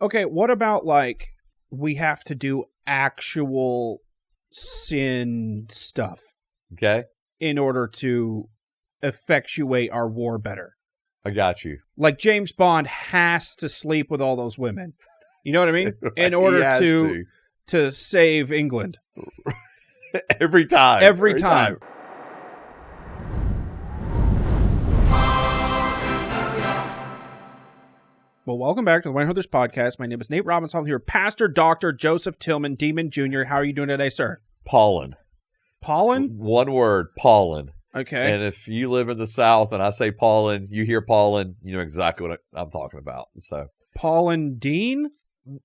Okay, what about, like, we have to do actual sin stuff Okay? in order to effectuate our war better? I got you. Like, James Bond has to sleep with all those women. You know what I mean? In He order has to save England. Every time. Every time. Well, welcome back to the Wayne Holders Podcast. My name is Nate Robinson. I'm here with Pastor Dr. Joseph Tillman, Demon Jr. How are you doing today, sir? Pollen. Pollen? One word, pollen. Okay. And if you live in the South and I say pollen, you hear pollen, you know exactly what I'm talking about. So, Pollen Dean?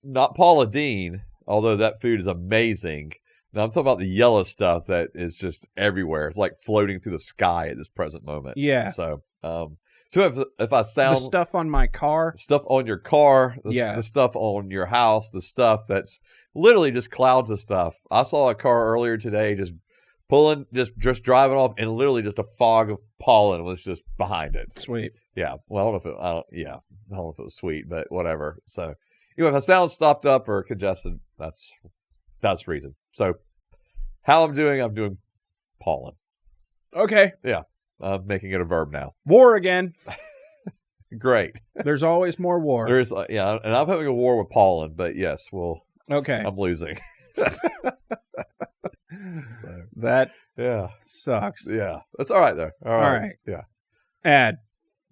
not Paula Deen, although that food is amazing. No, I'm talking about the yellow stuff that is just everywhere. It's like floating through the sky at this present moment. Yeah. So, if I sound... The stuff on my car? Stuff on your car, Yeah. the stuff on your house, the stuff that's literally just clouds of stuff. I saw a car earlier today just pulling, just driving off, and literally just a fog of pollen was just behind it. Sweet. Yeah. Well, I don't know if it was sweet, but whatever. So, if I sound stopped up or congested, that's the reason. So, how I'm doing pollen. Okay. Yeah. I'm making it a verb now. War again. Great. There's always more war. There's, and I'm having a war with pollen, but yes, Okay. I'm losing. That Yeah. sucks. Yeah. That's all right, though. All right. Yeah. Ad.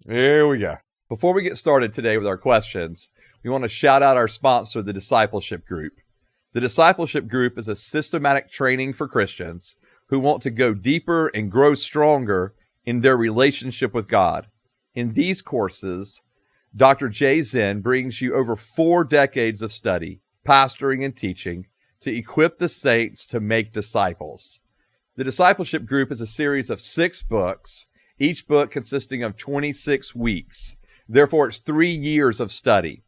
Here we go. Before we get started today with our questions, we want to shout out our sponsor, the Discipleship Group. The Discipleship Group is a systematic training for Christians who want to go deeper and grow stronger in their relationship with God. In these courses, Dr. Jay Zen brings you over 4 decades of study, pastoring, and teaching to equip the saints to make disciples. The Discipleship Group is a series of 6 books, each book consisting of 26 weeks. Therefore, it's 3 years of study.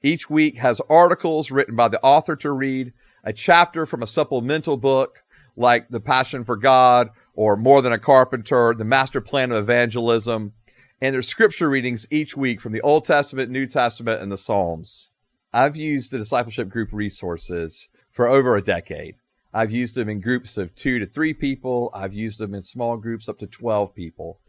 Each week has articles written by the author to read, a chapter from a supplemental book like The Passion for God or More Than a Carpenter, The Master Plan of Evangelism, and there's scripture readings each week from the Old Testament, New Testament, and the Psalms. I've used the Discipleship Group resources for over a decade. I've used them in groups of 2 to 3 people. I've used them in small groups up to 12 people.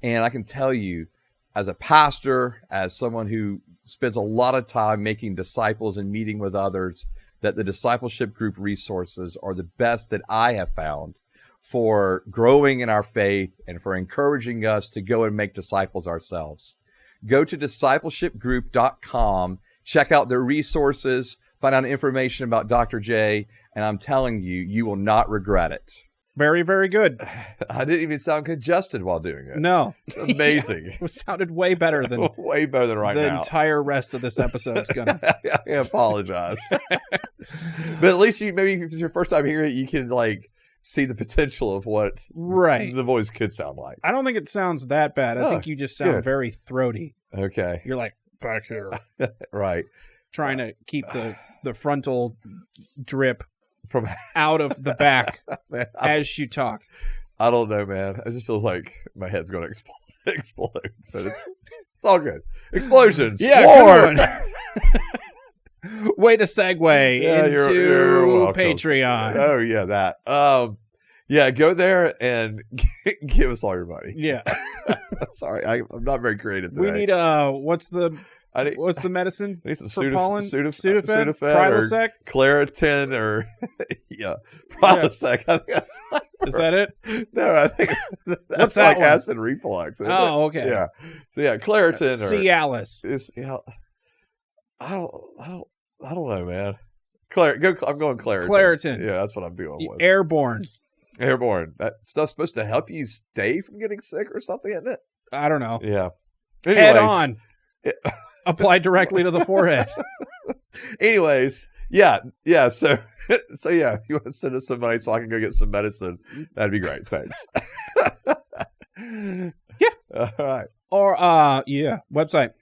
And I can tell you, as a pastor, as someone who spends a lot of time making disciples and meeting with others, that the Discipleship Group resources are the best that I have found for growing in our faith and for encouraging us to go and make disciples ourselves. Go to discipleshipgroup.com, check out their resources, find out information about Dr. J, and I'm telling you, you will not regret it. Very, very good. I didn't even sound congested while doing it. No. It's amazing. It sounded way better than Way better than right the now. entire rest of this episode's gonna. I apologize. But at least maybe if it's your first time hearing it, you can see the potential of what the voice could sound like. I don't think it sounds that bad. I think you just sound very throaty. Okay. You're like back here. Right. Trying to keep the frontal drip From out of the back man, as you talk. I don't know, man. It just feels like my head's going to explode. But it's all good. Explosions. Yeah, War. Way to segue into you're welcome. Patreon. Oh yeah, that. Yeah, go there and give us all your money. Yeah. Sorry, I'm not very creative today. We need what's the medicine? I need some for pollen? Sudafed, Prilosec, or Claritin, or Prilosec. I think is that it? No, I think that's What's that like one? acid reflux. Isn't it? Okay. Yeah. So yeah, Claritin or Cialis. I don't know, man. I'm going Claritin. Claritin. Yeah, that's what I'm doing with. Airborne. That stuff's supposed to help you stay from getting sick or something, isn't it? I don't know. Yeah. Head on. Apply directly to the forehead. Anyways, yeah. So yeah, if you want to send us some money so I can go get some medicine, that'd be great. Thanks. Yeah. All right. Or website.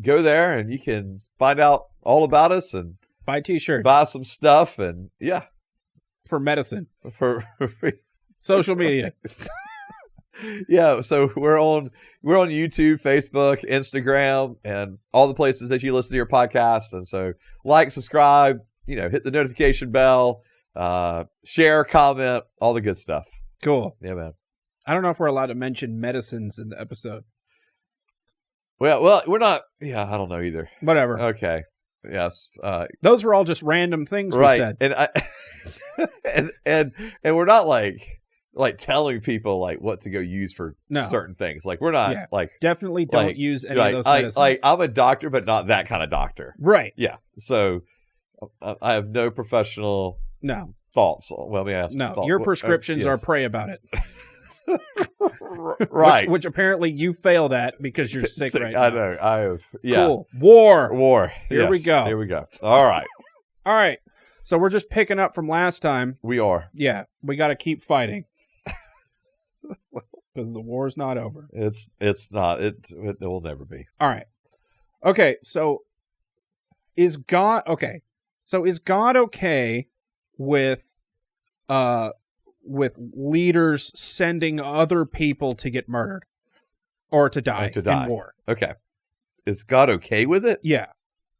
Go there and you can find out all about us and buy t-shirts. Buy some stuff and for medicine. For social media. Yeah, so we're on YouTube, Facebook, Instagram, and all the places that you listen to your podcast. And so like, subscribe, hit the notification bell, share, comment, all the good stuff. Cool. Yeah, man. I don't know if we're allowed to mention medicines in the episode. Well, we're not. Yeah, I don't know either. Whatever. Okay. Yes. Those were all just random things we said. And and we're not like telling people like what to go use for certain things. Like we're not definitely don't use any of those medicines. Like I'm a doctor, but not that kind of doctor. Right. Yeah. So I have no professional thoughts. Well, let me ask. No, your prescriptions are pray about it. Right. Which apparently you failed at because you're sick right now. I know. I have. Yeah. Cool. War. Here we go. All right. All right. So we're just picking up from last time. We are. Yeah. We got to keep fighting. Because the war's not over. It's not. It will never be. All right. Okay. So is God okay with leaders sending other people to get murdered or to die in war? Okay. Is God okay with it? Yeah.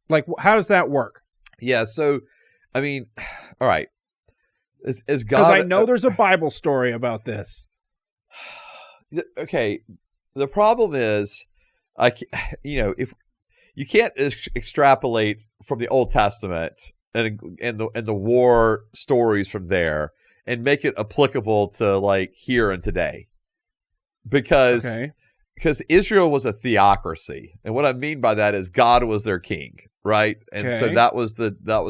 Like, how does that work? Yeah. So, I mean, all right. Is God? Because I know there's a Bible story about this. Okay. The problem is, if you can't extrapolate from the Old Testament and the war stories from there and make it applicable to like here and today, because Israel was a theocracy, and what I mean by that is God was their king, right? And so that was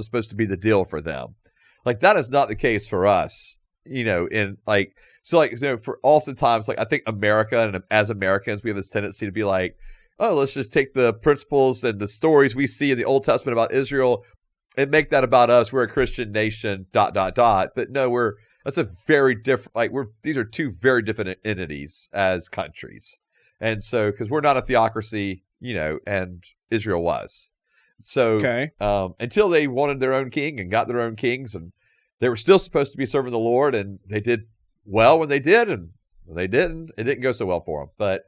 supposed to be the deal for them. Like that is not the case for us, for oftentimes, like I think America, and as Americans, we have this tendency to be like, oh, let's just take the principles and the stories we see in the Old Testament about Israel and make that about us. We're a Christian nation, ... But no, that's a very different, these are two very different entities as countries. And so, because we're not a theocracy, and Israel was. So, until they wanted their own king and got their own kings, and they were still supposed to be serving the Lord, and they did well when they did, and when they didn't, it didn't go so well for them. But,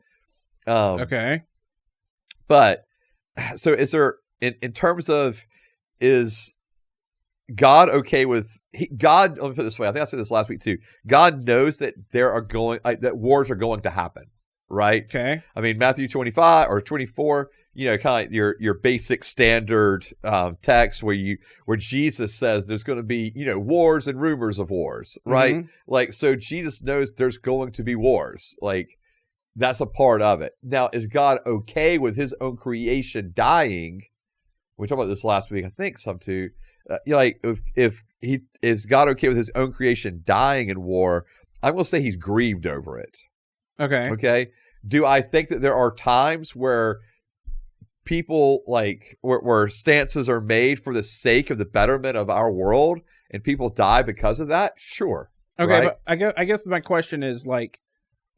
But, so is there, in terms of, is God okay with God? Let me put it this way. I think I said this last week too. God knows that that wars are going to happen, right? Okay. I mean, Matthew 25 or 24, kind of like your basic standard text where Jesus says there's going to be wars and rumors of wars, right? Mm-hmm. Like, so Jesus knows there's going to be wars, like. That's a part of it. Now, is God okay with his own creation dying? We talked about this last week, I think, some too. If he is God okay with his own creation dying in war, I'm going to say he's grieved over it. Okay. Okay. Do I think that there are times where people where stances are made for the sake of the betterment of our world and people die because of that? Sure. Okay, right? but I guess my question is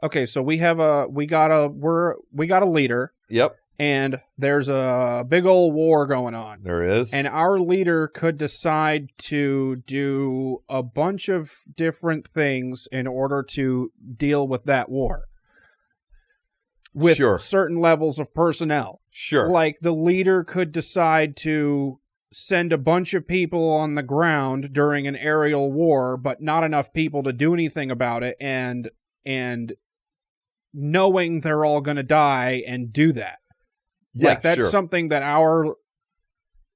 okay, so we got a leader. Yep. And there's a big old war going on. There is. And our leader could decide to do a bunch of different things in order to deal with that war. With certain levels of personnel. Sure. Like the leader could decide to send a bunch of people on the ground during an aerial war, but not enough people to do anything about it, and knowing they're all going to die and do that. Yeah, that's something that our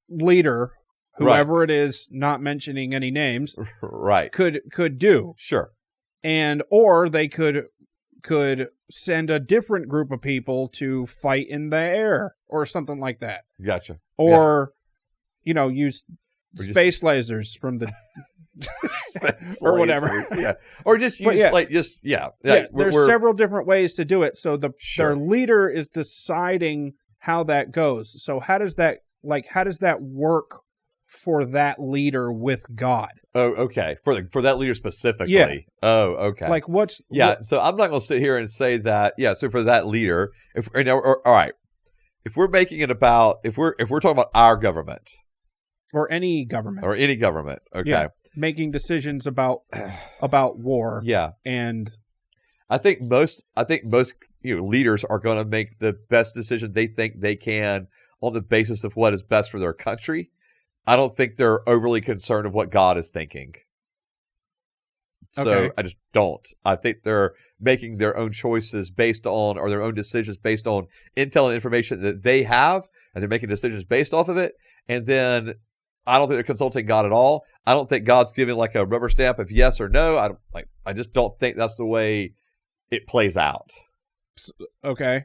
leader, whoever it is, not mentioning any names, could do. Sure. Or they could send a different group of people to fight in the air or something like that. Gotcha. Or use space lasers from the or whatever. Yeah. Or just use there's several different ways to do it. So their leader is deciding how that goes. So how does that work for that leader with God? Oh, okay. For that leader specifically. Yeah. Oh, okay. So I'm not going to sit here and say that. Yeah. So for that leader, all right, if we're making it about, if we're talking about our government or any government, okay, making decisions about war. Yeah. And I think most leaders are going to make the best decision they think they can on the basis of what is best for their country. I don't think they're overly concerned of what God is thinking. So Okay. I just don't. I think they're making their own choices based on, or their own decisions based on intel and information that they have, and they're making decisions based off of it. And then I don't think they're consulting God at all. I don't think God's giving like a rubber stamp of yes or no. I just don't think that's the way it plays out. Okay.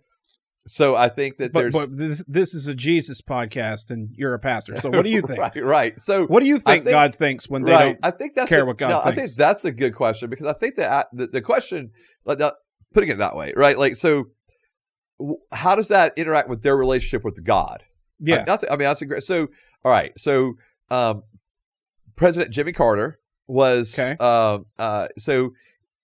So I think that but this is a Jesus podcast, and you're a pastor. So what do you think? right. So what do you think God thinks when they don't I think that's care what God thinks? I think that's a good question, because I think that the question, like, putting it that way, right? Like, so how does that interact with their relationship with God? Yeah. That's a great. So all right. So President Jimmy Carter was so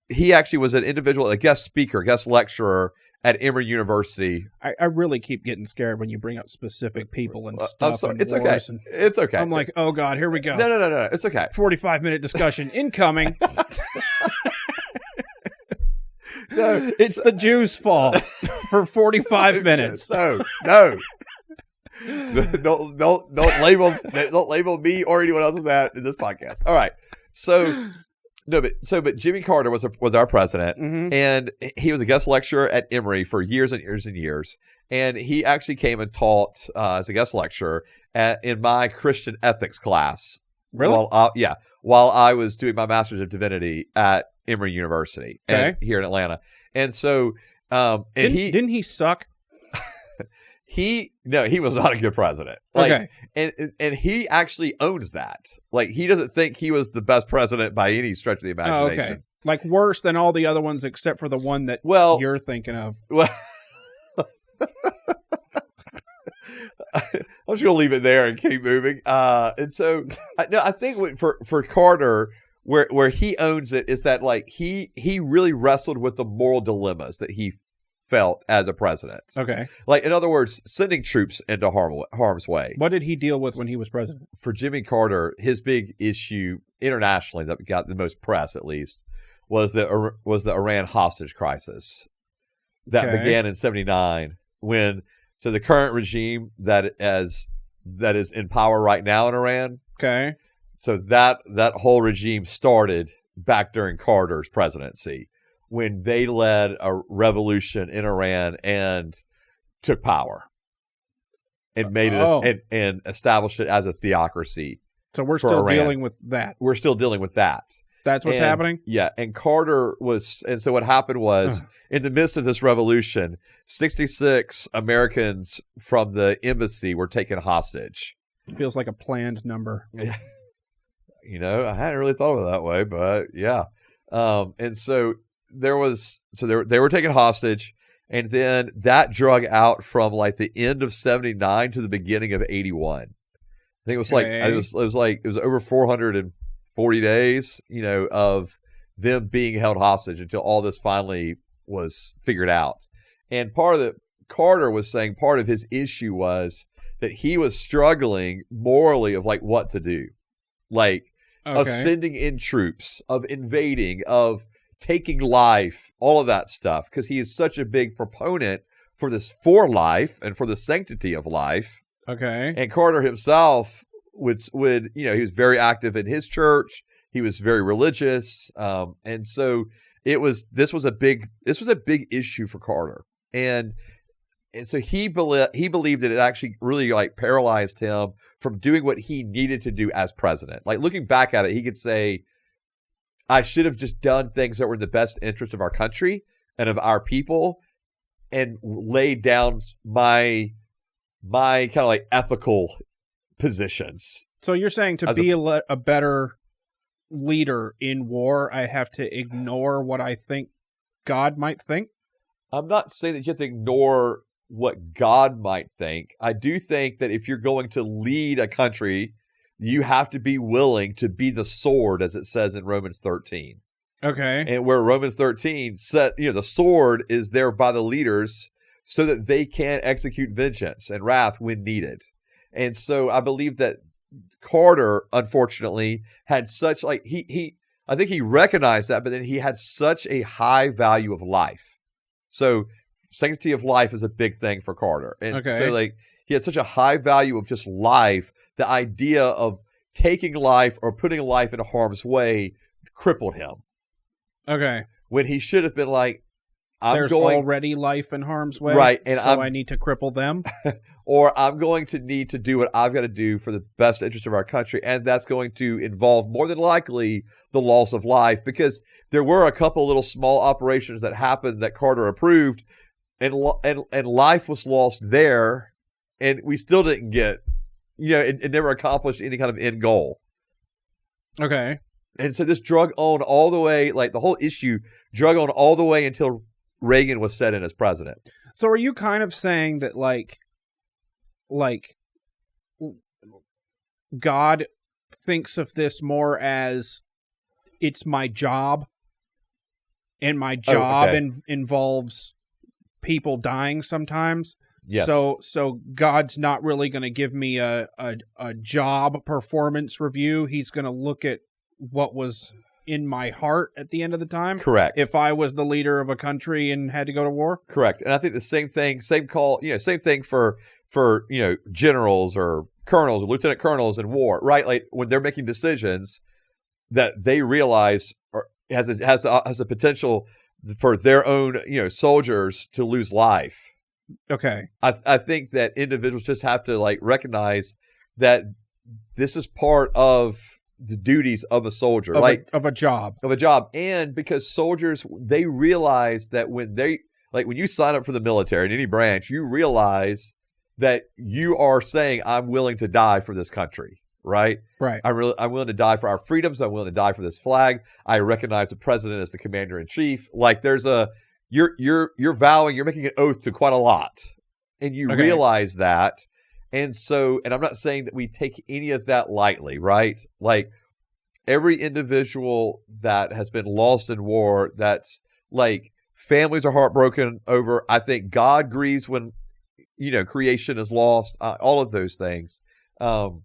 he actually was an individual, a guest speaker, guest lecturer at Emory University. I really keep getting scared when you bring up specific people and stuff. I'm sorry. It's okay. It's okay. I'm like, oh God, here we go. No. It's okay. 45-minute discussion incoming. No, it's the Jews' fault for 45 minutes. No. Don't label me or anyone else as that in this podcast. All right. But Jimmy Carter was our president, and he was a guest lecturer at Emory for years and years and years. And he actually came and taught as a guest lecturer in my Christian ethics class. Really? While I was doing my Master's of Divinity at Emory University here in Atlanta. And so, didn't he suck? He was not a good president. Like, and he actually owns that. Like, he doesn't think he was the best president by any stretch of the imagination. Oh, okay. Like, worse than all the other ones except for the one that you're thinking of. Well, I'm just gonna leave it there and keep moving. And so, I think for Carter, where he owns it is that, like, he really wrestled with the moral dilemmas that he felt as a president. Okay. Like, in other words, sending troops into harm's way. What did he deal with when he was president? For Jimmy Carter, his big issue internationally that got the most press, at least, was the Iran hostage crisis that began in '79 when. So the current regime that is in power right now in Iran. Okay. So that whole regime started back during Carter's presidency, when they led a revolution in Iran and took power and made it and established it as a theocracy. So we're still dealing with that. We're still dealing with that. That's what's happening? Yeah. And Carter so what happened was, in the midst of this revolution, 66 Americans from the embassy were taken hostage. It feels like a planned number. You know, I hadn't really thought of it that way, but yeah. And so they were taken hostage, and then that drug out from like the end of '79 to the beginning of '81. I think it was it was over 440 days, you know, of them being held hostage until all this finally was figured out. And Carter was saying part of his issue was that he was struggling morally of like what to do, like of sending in troops, of invading, of taking life, all of that stuff, because he is such a big proponent for life and for the sanctity of life. Okay. And Carter himself would he was very active in his church. He was very religious, and so this was a big issue for Carter, and so he believed that it actually really like paralyzed him from doing what he needed to do as president. Like, looking back at it, he could say, I should have just done things that were in the best interest of our country and of our people, and laid down my kind of like ethical positions. So you're saying to be a better leader in war, I have to ignore what I think God might think? I'm not saying that you have to ignore what God might think. I do think that if you're going to lead a country, you have to be willing to be the sword, as it says in Romans 13. Okay. And where Romans 13 said, the sword is there by the leaders so that they can execute vengeance and wrath when needed. And so I believe that Carter, unfortunately, had such like he I think he recognized that, but then he had such a high value of life. So sanctity of life is a big thing for Carter. And so like he had such a high value of just life, the idea of taking life or putting life into harm's way crippled him. Okay. When he should have been like, there's already life in harm's way, right? And so I need to cripple them, or I'm going to need to do what I've got to do for the best interest of our country, and that's going to involve more than likely the loss of life, because there were a couple little small operations that happened that Carter approved, and life was lost there, and we still didn't get, it never accomplished any kind of end goal. Okay. And so this drug on all the way, like the whole issue drug on all the way until Reagan was set in as president. So are you kind of saying that like God thinks of this more as it's my job, and my job involves people dying sometimes? Yes. So God's not really going to give me a job performance review. He's going to look at what was in my heart at the end of the time. Correct. If I was the leader of a country and had to go to war. Correct. And I think the same thing, same thing for generals or colonels or lieutenant colonels in war, right? Like when they're making decisions that they realize has the potential for their own, soldiers to lose life. Okay. I think that individuals just have to like recognize that this is part of the duties of a soldier, of a job, and because soldiers, they realize that when you sign up for the military in any branch, you realize that you are saying, I'm willing to die for this country, right? Right. I'm willing to die for our freedoms. I'm willing to die for this flag. I recognize the president as the commander in chief. Like you're vowing, you're making an oath to quite a lot, and you realize that. And I'm not saying that we take any of that lightly, right? Like every individual that has been lost in war, that's like families are heartbroken over. I think God grieves when, creation is lost, all of those things. And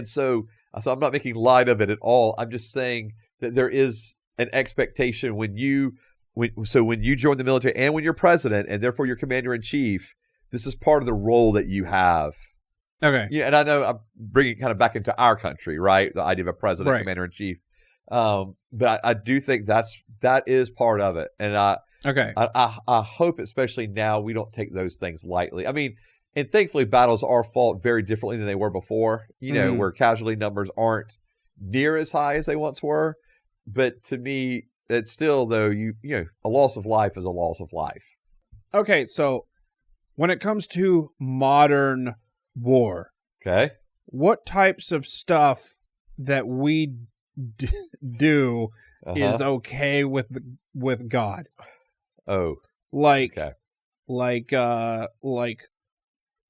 so I'm not making light of it at all. I'm just saying that there is an expectation when you join the military and when you're president and therefore you're commander in chief, this is part of the role that you have. Okay. Yeah, and I know I'm bringing it kind of back into our country, right? The idea of a president, commander in chief. But I do think that is part of it, and I hope, especially now, we don't take those things lightly. I mean, and thankfully, battles are fought very differently than they were before. Where casualty numbers aren't near as high as they once were. But to me, it's still, though, a loss of life is a loss of life. Okay, so when it comes to modern war, what types of stuff that we do is okay with God? Oh, like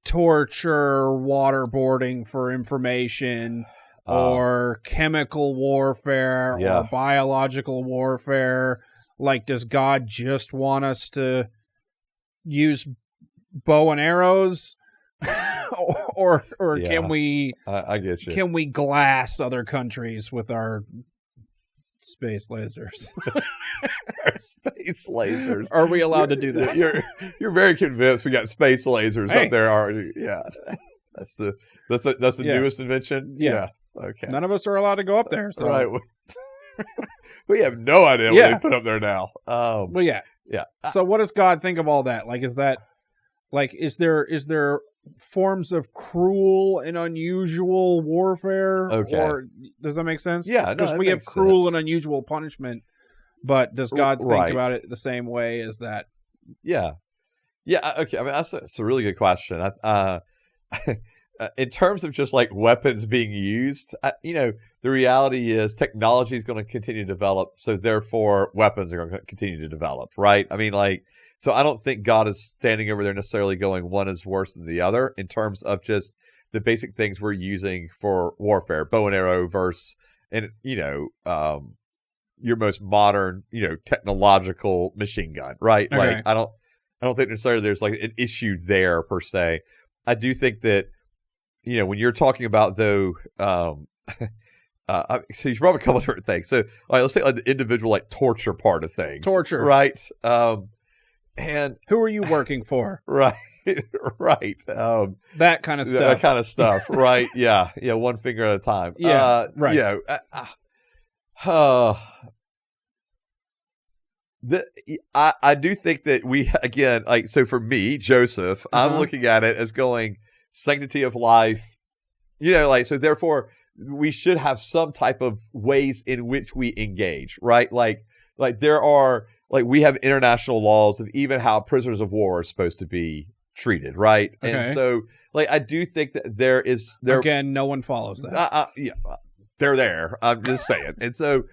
torture, waterboarding for information, or chemical warfare, or biological warfare. Like, does God just want us to use bow and arrows, or can we? I get you. Can we glass other countries with our space lasers? Space lasers. Are we allowed to do that? You're very convinced we got space lasers up there already. Yeah, that's the newest invention. Yeah. Okay. None of us are allowed to go up there. So. Right. We have no idea what they put up there now. Well, yeah. So, what does God think of all that? Like, is there forms of cruel and unusual warfare? Okay. Or does that make sense? Yeah, because we have cruel and unusual punishment, but does God think about it the same way as that? Yeah. Okay. I mean, that's a really good question. In terms of just like weapons being used, the reality is technology is going to continue to develop. So therefore weapons are going to continue to develop. Right. I mean, so I don't think God is standing over there necessarily going one is worse than the other in terms of just the basic things we're using for warfare, bow and arrow versus, your most modern, technological machine gun. Right. Okay. Like, I don't think necessarily there's like an issue there per se. I do think that, when you're talking about, though, so you should probably couple different things. So, let's say like the individual like torture part of things. Torture, right? And who are you working for? Right, right. That kind of stuff. That kind of stuff. Right? Yeah, yeah. One finger at a time. Yeah, right. You know, I do think that we, again, like, so for me, Joseph, I'm looking at it as going sanctity of life, you know, like, so therefore we should have some type of ways in which we engage, right? Like there are, like, we have international laws of even how prisoners of war are supposed to be treated, right? Okay. And so, like, I do think that again, no one follows that. Yeah, they're there. I'm just saying. And so,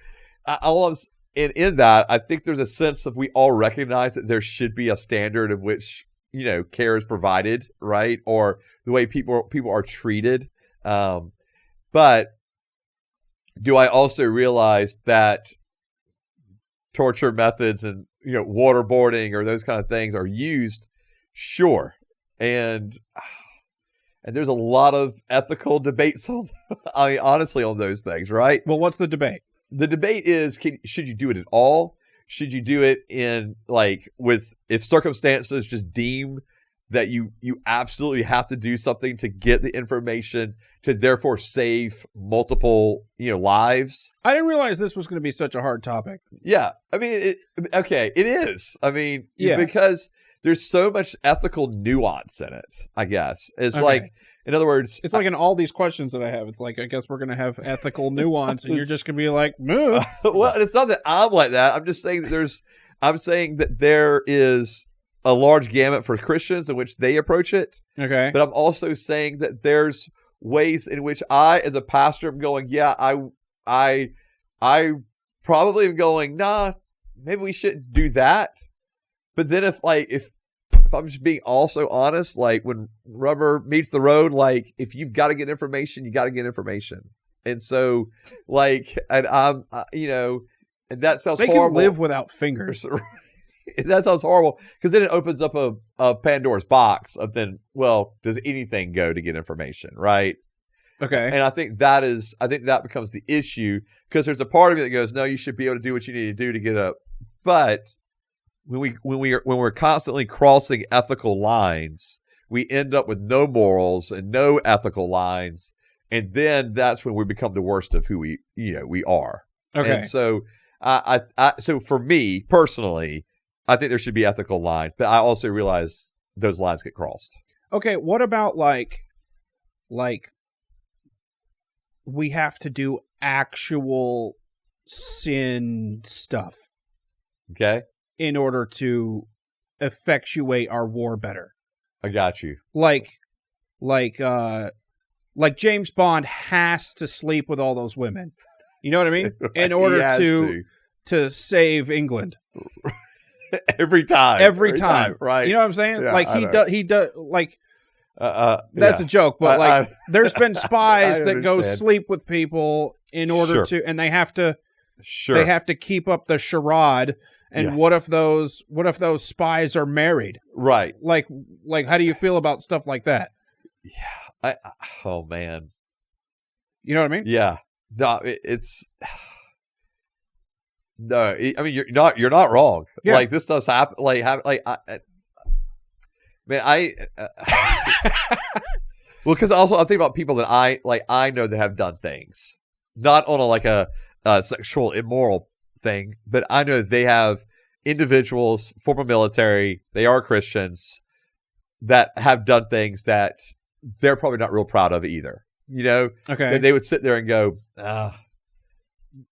And in that, I think there's a sense of we all recognize that there should be a standard of which, you know, care is provided, right? Or the way people are treated. But do I also realize that torture methods and, you know, waterboarding or those kind of things are used? Sure. And there's a lot of ethical debates on, I mean, honestly, on those things, right? Well, what's the debate? The debate is, should you do it at all? Should you do it in, like, if circumstances just deem that you absolutely have to do something to get the information to therefore save multiple, you know, lives? I didn't realize this was going to be such a hard topic. Yeah. I mean, it is. I mean, yeah, because there's so much ethical nuance in it, I guess. It's like, in other words, it's like in all these questions that I have, it's like, I guess we're going to have ethical nuance and you're just going to be like, moo. Well, it's not that I'm like that. I'm just saying that there is a large gamut for Christians in which they approach it. Okay. But I'm also saying that there's ways in which I, as a pastor, am going, yeah, I probably am going, nah, maybe we shouldn't do that. But then if I'm just being also honest, like, when rubber meets the road, like, if you've got to get information, you got to get information. And so, like, and I'm, you know, and that sounds horrible. They can live without fingers. That sounds horrible, because then it opens up a Pandora's box of then, well, does anything go to get information, right? Okay. And I think that becomes the issue, because there's a part of me that goes, no, you should be able to do what you need to do to get up. But when we're constantly crossing ethical lines, we end up with no morals and no ethical lines, and then that's when we become the worst of who we are. Okay. And so, so for me personally, I think there should be ethical lines, but I also realize those lines get crossed. Okay, what about like we have to do actual sin stuff? Okay. In order to effectuate our war better. I got you. Like James Bond has to sleep with all those women. You know what I mean? In order to save England. Every time. Right. You know what I'm saying? Yeah, like he does like that's a joke, but like there's been spies that go sleep with people in order to, and they have to keep up the charade. And what if those spies are married? Right. Like how do you feel about stuff like that? Yeah. Oh man. You know what I mean? Yeah. No, it's no. I mean, you're not wrong. Yeah. Like, this does happen. Well, because also I think about people that I know that have done things, not on a sexual immoral thing, but I know they have individuals, former military, they are Christians, that have done things that they're probably not real proud of either. You know, okay, they would sit there and go,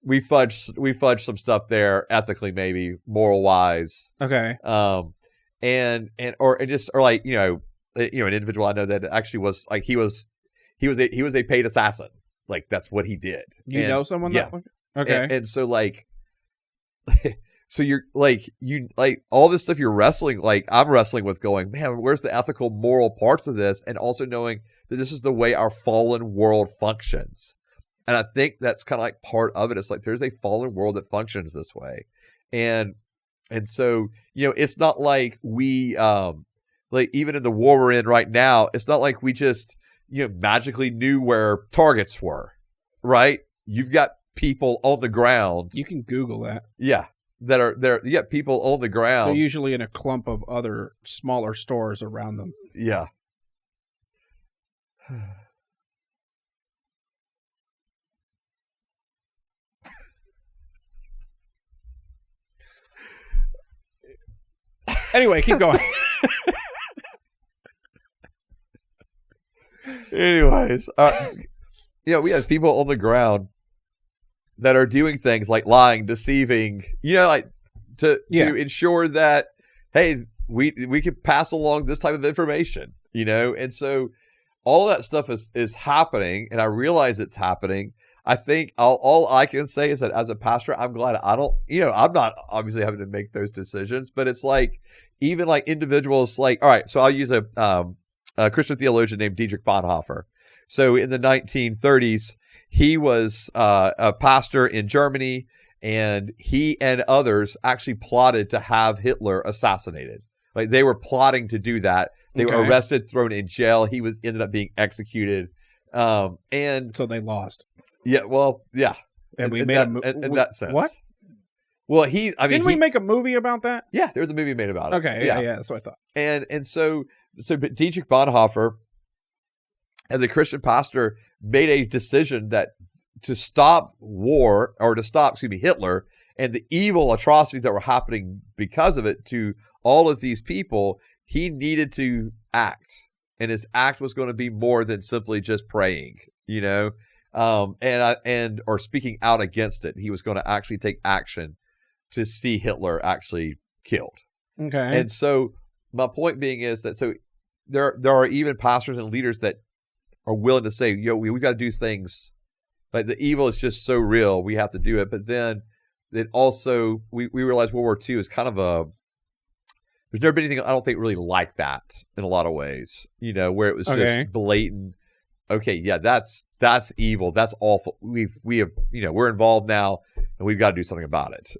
we fudged some stuff there, ethically, maybe moral wise. Okay, or an individual I know that actually was like he was a paid assassin. Like, that's what he did. You know someone? Yeah. Okay, and so like. So you're like, all this stuff you're wrestling, like I'm wrestling with, going, man, where's the ethical, moral parts of this? And also knowing that this is the way our fallen world functions. And I think that's kind of like part of it. It's like, there's a fallen world that functions this way. And so, you know, it's not like we, like, even in the war we're in right now, it's not like we just, you know, magically knew where targets were, right? you've got people on the ground. You can Google that. Yeah. That are there. You got people on the ground. They're usually in a clump of other smaller stores around them. Yeah. Anyway, keep going. Anyways, we have people on the ground that are doing things like lying, deceiving, like to ensure that, hey, we can pass along this type of information, and so all of that stuff is happening, and I realize it's happening. I think all I can say is that as a pastor, I'm glad I don't, I'm not obviously having to make those decisions, but it's like, even like individuals like, all right, so I'll use a Christian theologian named Dietrich Bonhoeffer. So in the 1930s, he was a pastor in Germany, and he and others actually plotted to have Hitler assassinated. Like, they were plotting to do that. They were arrested, thrown in jail. He ended up being executed. And so they lost. Yeah, well, yeah. And we made in that sense. What? Well, didn't we make a movie about that? Yeah, there was a movie made about it. Okay, yeah, that's what I thought. And so but Dietrich Bonhoeffer, as a Christian pastor, made a decision that to stop war, or to stop, Hitler, and the evil atrocities that were happening because of it to all of these people, he needed to act. And his act was going to be more than simply just praying, or speaking out against it. He was going to actually take action to see Hitler actually killed. Okay. And so my point being is that there are even pastors and leaders that are willing to say, we got to do things, like the evil is just so real, we have to do it. But then it also, we realize World War II is kind of there's never been anything, I don't think, really like that in a lot of ways, where it was just blatant. Okay, yeah, that's evil. That's awful. We have, we're involved now, and we've got to do something about it.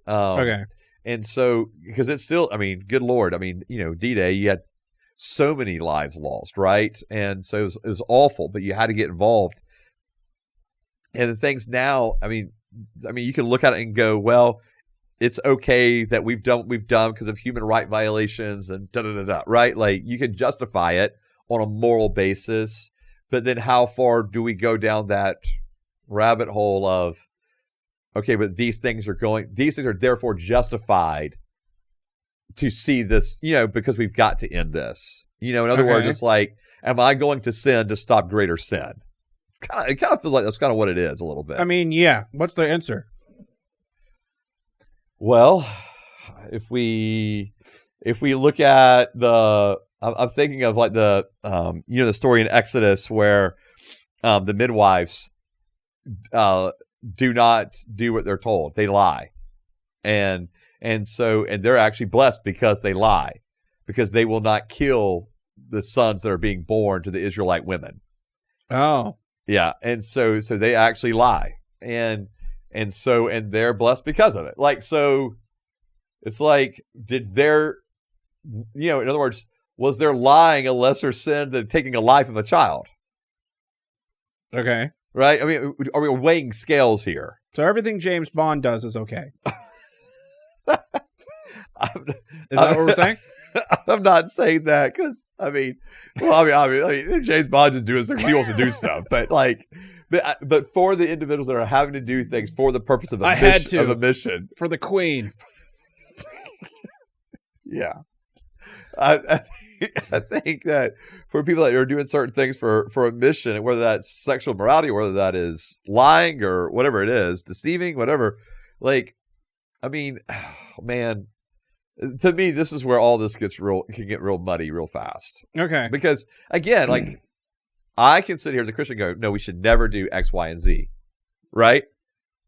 And so, because it's still, good Lord, D-Day, you had so many lives lost, right? And so it was awful, but you had to get involved. And the things now, you can look at it and go, well, it's okay that we've done because of human right violations and da-da-da-da, right? Like, you can justify it on a moral basis. But then how far do we go down that rabbit hole of, okay, but these things are therefore justified to see this, because we've got to end this. In other words, it's like, am I going to sin to stop greater sin? It kind of feels like that's kind of what it is a little bit. Yeah. What's the answer? Well, if we look at I'm thinking of like the story in Exodus where the midwives do not do what they're told. They lie. And they're actually blessed because they lie, because they will not kill the sons that are being born to the Israelite women. Oh. Yeah. And so they actually lie. And they're blessed because of it. Like, so it's like, in other words, was their lying a lesser sin than taking a life of a child? Okay. Right? Are we weighing scales here? So everything James Bond does is okay. Is that what we're saying? I'm not saying that because, James Bond just doing he wants to do stuff, but for the individuals that are having to do things for the purpose of a mission. For the Queen. Yeah. I think that for people that are doing certain things for a mission, whether that's sexual morality, whether that is lying or whatever it is, deceiving, whatever, man, to me, this is where all this can get real muddy real fast. Okay. Because again, I can sit here as a Christian and go, no, we should never do X, Y, and Z. Right?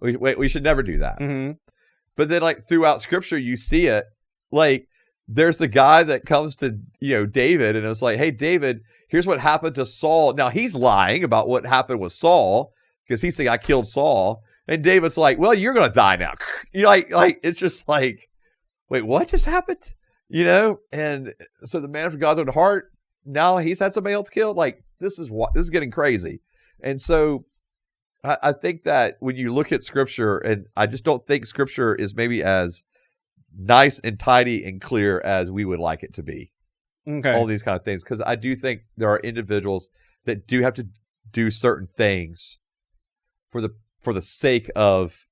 We should never do that. Mm-hmm. But then throughout Scripture, you see it, there's the guy that comes to, David, and it's like, hey, David, here's what happened to Saul. Now, he's lying about what happened with Saul because he's saying, I killed Saul. And David's like, well, you're going to die now. It's just like, wait, what just happened? And so the man from God's own heart, now he's had somebody else killed. This is getting crazy. And so I think that when you look at Scripture, and I just don't think Scripture is maybe as nice and tidy and clear as we would like it to be. Okay. All these kind of things, because I do think there are individuals that do have to do certain things for the sake of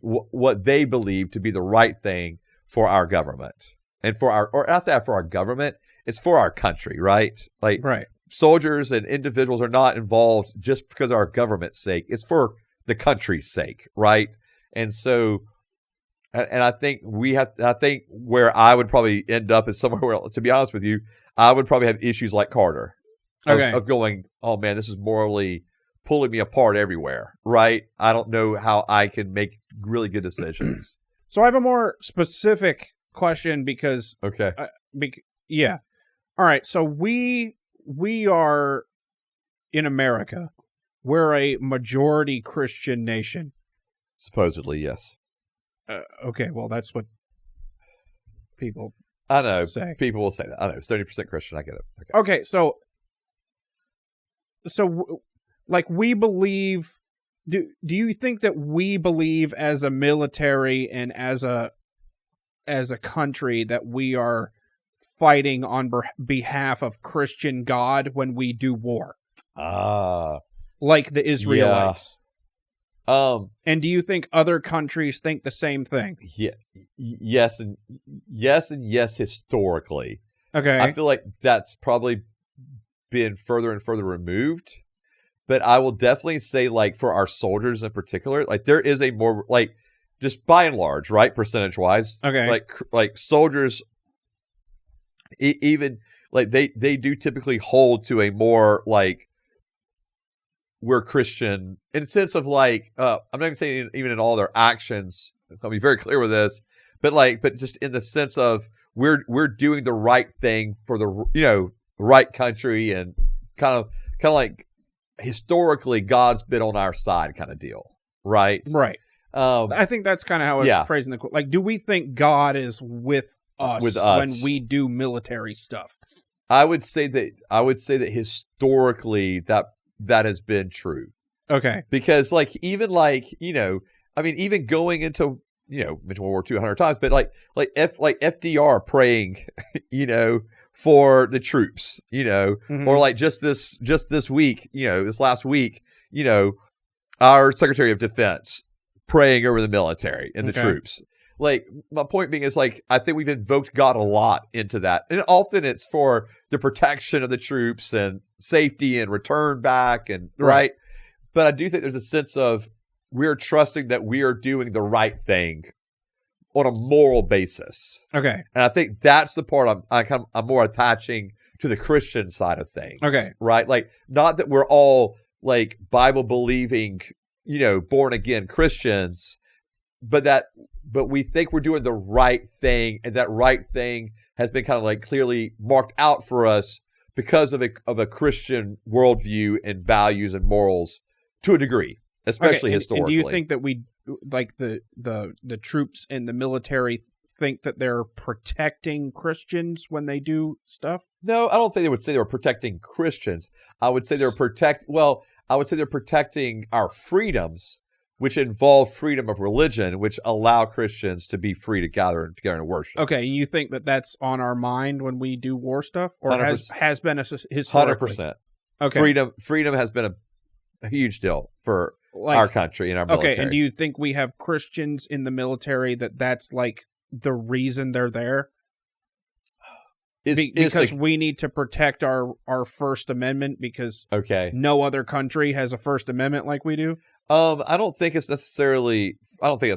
what they believe to be the right thing for our government and for our, or not that for our government, it's for our country, right? Like, right. Soldiers and individuals are not involved just because of our government's sake. It's for the country's sake, right? And so, and I think I think where I would probably end up is somewhere where, to be honest with you, I would probably have issues like Carter of going, oh man, this is morally pulling me apart everywhere, right? I don't know how I can make really good decisions. So I have a more specific question because, okay, yeah, all right. So we are in America. We're a majority Christian nation. Supposedly, yes. Okay, well, that's what people I know. say. People will say that. I know. 30% Christian. I get it. Okay, so like we believe. Do you think that we believe as a military and as a country that we are fighting on behalf of Christian God when we do war? Like the Israelites. Yeah. And do you think other countries think the same thing? Yeah. Yes and yes historically. Okay. I feel like that's probably been further and further removed. But I will definitely say, like, for our soldiers in particular, like, there is a more, like, just by and large, right, percentage-wise. Okay. Like soldiers, even, like, they do typically hold to a more, like, we're Christian, in a sense of, like, I'm not even saying even in all their actions, I'll be very clear with this, but just in the sense of we're doing the right thing for the, right country, and kind of like, historically, God's been on our side kind of deal, right? Right. I think that's kind of how I was phrasing the, like, do we think God is with us when we do military stuff? I would say that historically that has been true. Okay. Because even going into, mentioned World War II 100 times, but like FDR praying, for the troops, mm-hmm. or like just this week, this last week, our Secretary of Defense praying over the military and the troops. Like, my point being is, like, I think we've invoked God a lot into that. And often it's for the protection of the troops and safety and return back and right. But I do think there's a sense of we're trusting that we are doing the right thing on a moral basis. Okay. And I think that's the part I'm more attaching to the Christian side of things. Okay. Right? Like, not that we're all, like, Bible believing, born again Christians, but we think we're doing the right thing, and that right thing has been kind of like clearly marked out for us because of a Christian worldview and values and morals to a degree, especially historically. And do you think that we, like, the troops and the military think that they're protecting Christians when they do stuff? No, I don't think they would say they were protecting Christians. I would say they're protecting our freedoms, which involve freedom of religion, which allow Christians to be free to gather together and worship. Okay, you think that that's on our mind when we do war stuff, or 100%. has been historically? 100%. Okay, freedom has been a huge deal for our country and our military. Okay, and do you think we have Christians in the military that's like the reason they're there? Because we need to protect our First Amendment because no other country has a First Amendment like we do? I don't think it's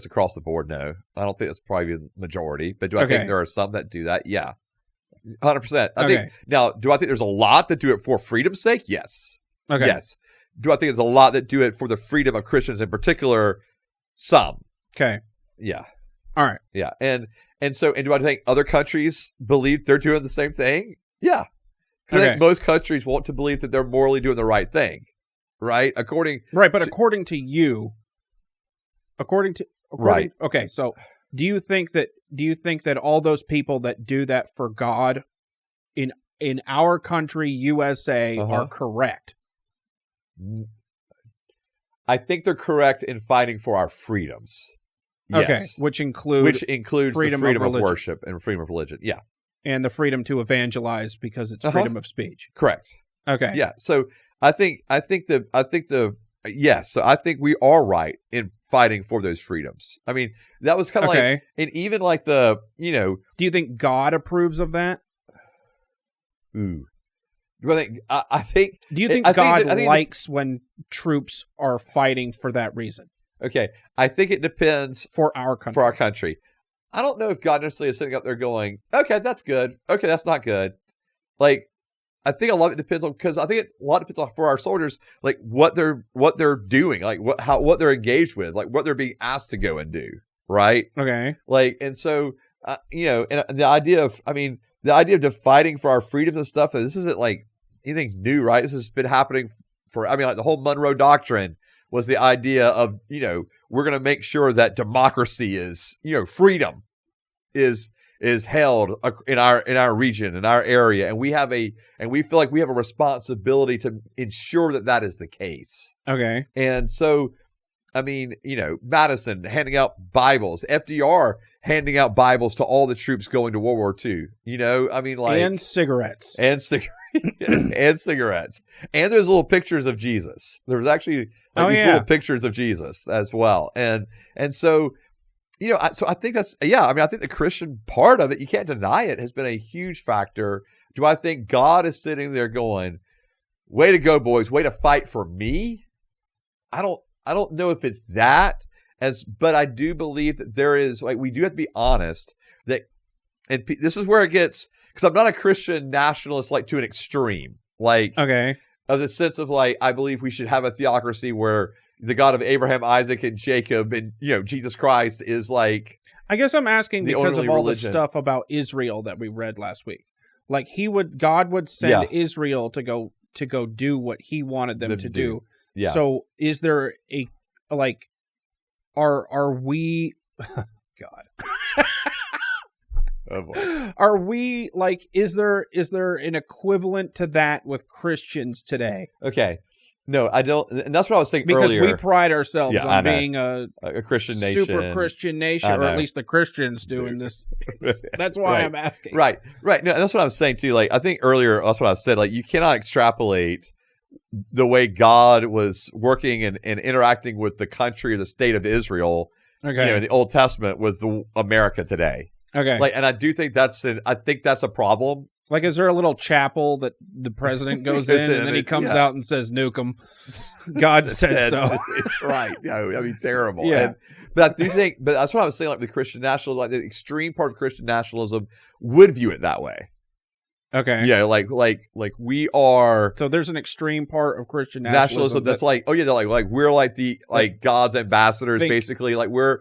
across the board, no. I don't think that's probably the majority. But do I think there are some that do that? Yeah. 100%. I think, now, do I think there's a lot that do it for freedom's sake? Yes. Okay. Yes. Do I think there's a lot that do it for the freedom of Christians in particular? Some. Okay. Yeah. All right. Yeah. And do I think other countries believe they're doing the same thing? Yeah. Because I think most countries want to believe that they're morally doing the right thing. Right? According to you, right. Okay, so do you think that all those people that do that for God in our country, USA, are correct? I think they're correct in fighting for our freedoms. Okay, Yes. which includes freedom the freedom of worship and freedom of religion. Yeah. And the freedom to evangelize because it's freedom of speech. Correct. Okay. Yeah. So I think yes. So I think we are right in fighting for those freedoms. I mean, that was kind of like, and even like do you think God approves of that? Ooh. I think. Do you think God likes when troops are fighting for that reason? Okay, I think it depends for our country. For our country, I don't know if God necessarily is sitting up there going, "Okay, that's good. Okay, that's not good." Like, I think a lot of it depends on because I think a lot depends on for our soldiers, like what they're doing, like what they're engaged with, like what they're being asked to go and do, right? Okay. Like, and so and the idea of fighting for our freedoms and stuff. This isn't like anything new, right? This has been happening like the whole Monroe Doctrine was the idea of, we're going to make sure that democracy is, freedom is held in our region, in our area. And we feel like we have a responsibility to ensure that is the case. Okay. And so, I mean, Madison handing out Bibles, FDR handing out Bibles to all the troops going to World War II, I mean, like. And cigarettes. And cigarettes. And there's little pictures of Jesus. There's actually little pictures of Jesus as well. And so, so I think that's, I think the Christian part of it, you can't deny it, has been a huge factor. Do I think God is sitting there going, way to go, boys, way to fight for me? I don't know if it's that, but I do believe that there is, like, we do have to be honest that, and this is where it gets, because I'm not a Christian nationalist, like, to an extreme, like, of the sense of, like, I believe we should have a theocracy where the God of Abraham, Isaac, and Jacob, and, Jesus Christ is, like, I guess I'm asking because of all the stuff about Israel that we read last week. Like, God would send Israel to go do what he wanted them to do. Yeah. So is there are we God. Oh boy. Are we like, is there an equivalent to that with Christians today? Okay. No, I don't. And that's what I was thinking earlier. Because we pride ourselves on being a Christian nation. Super Christian nation, or at least the Christians do in this. That's why I'm asking. Right. No, that's what I was saying too. Like, I think earlier, that's what I said. Like, you cannot extrapolate the way God was working and interacting with the country or the state of Israel, in the Old Testament with America today. Okay. Like, and I do think that's a problem. Like, is there a little chapel that the president goes in and then he comes out and says, "Nuke 'em"? God said so. Right. Yeah, that'd be terrible. Yeah. But I do think, but that's what I was saying, like the Christian nationalism, like the extreme part of Christian nationalism would view it that way. Okay. Yeah, like we are. So there's an extreme part of Christian nationalism that's like, they're like we're like the God's ambassadors, basically. Like we're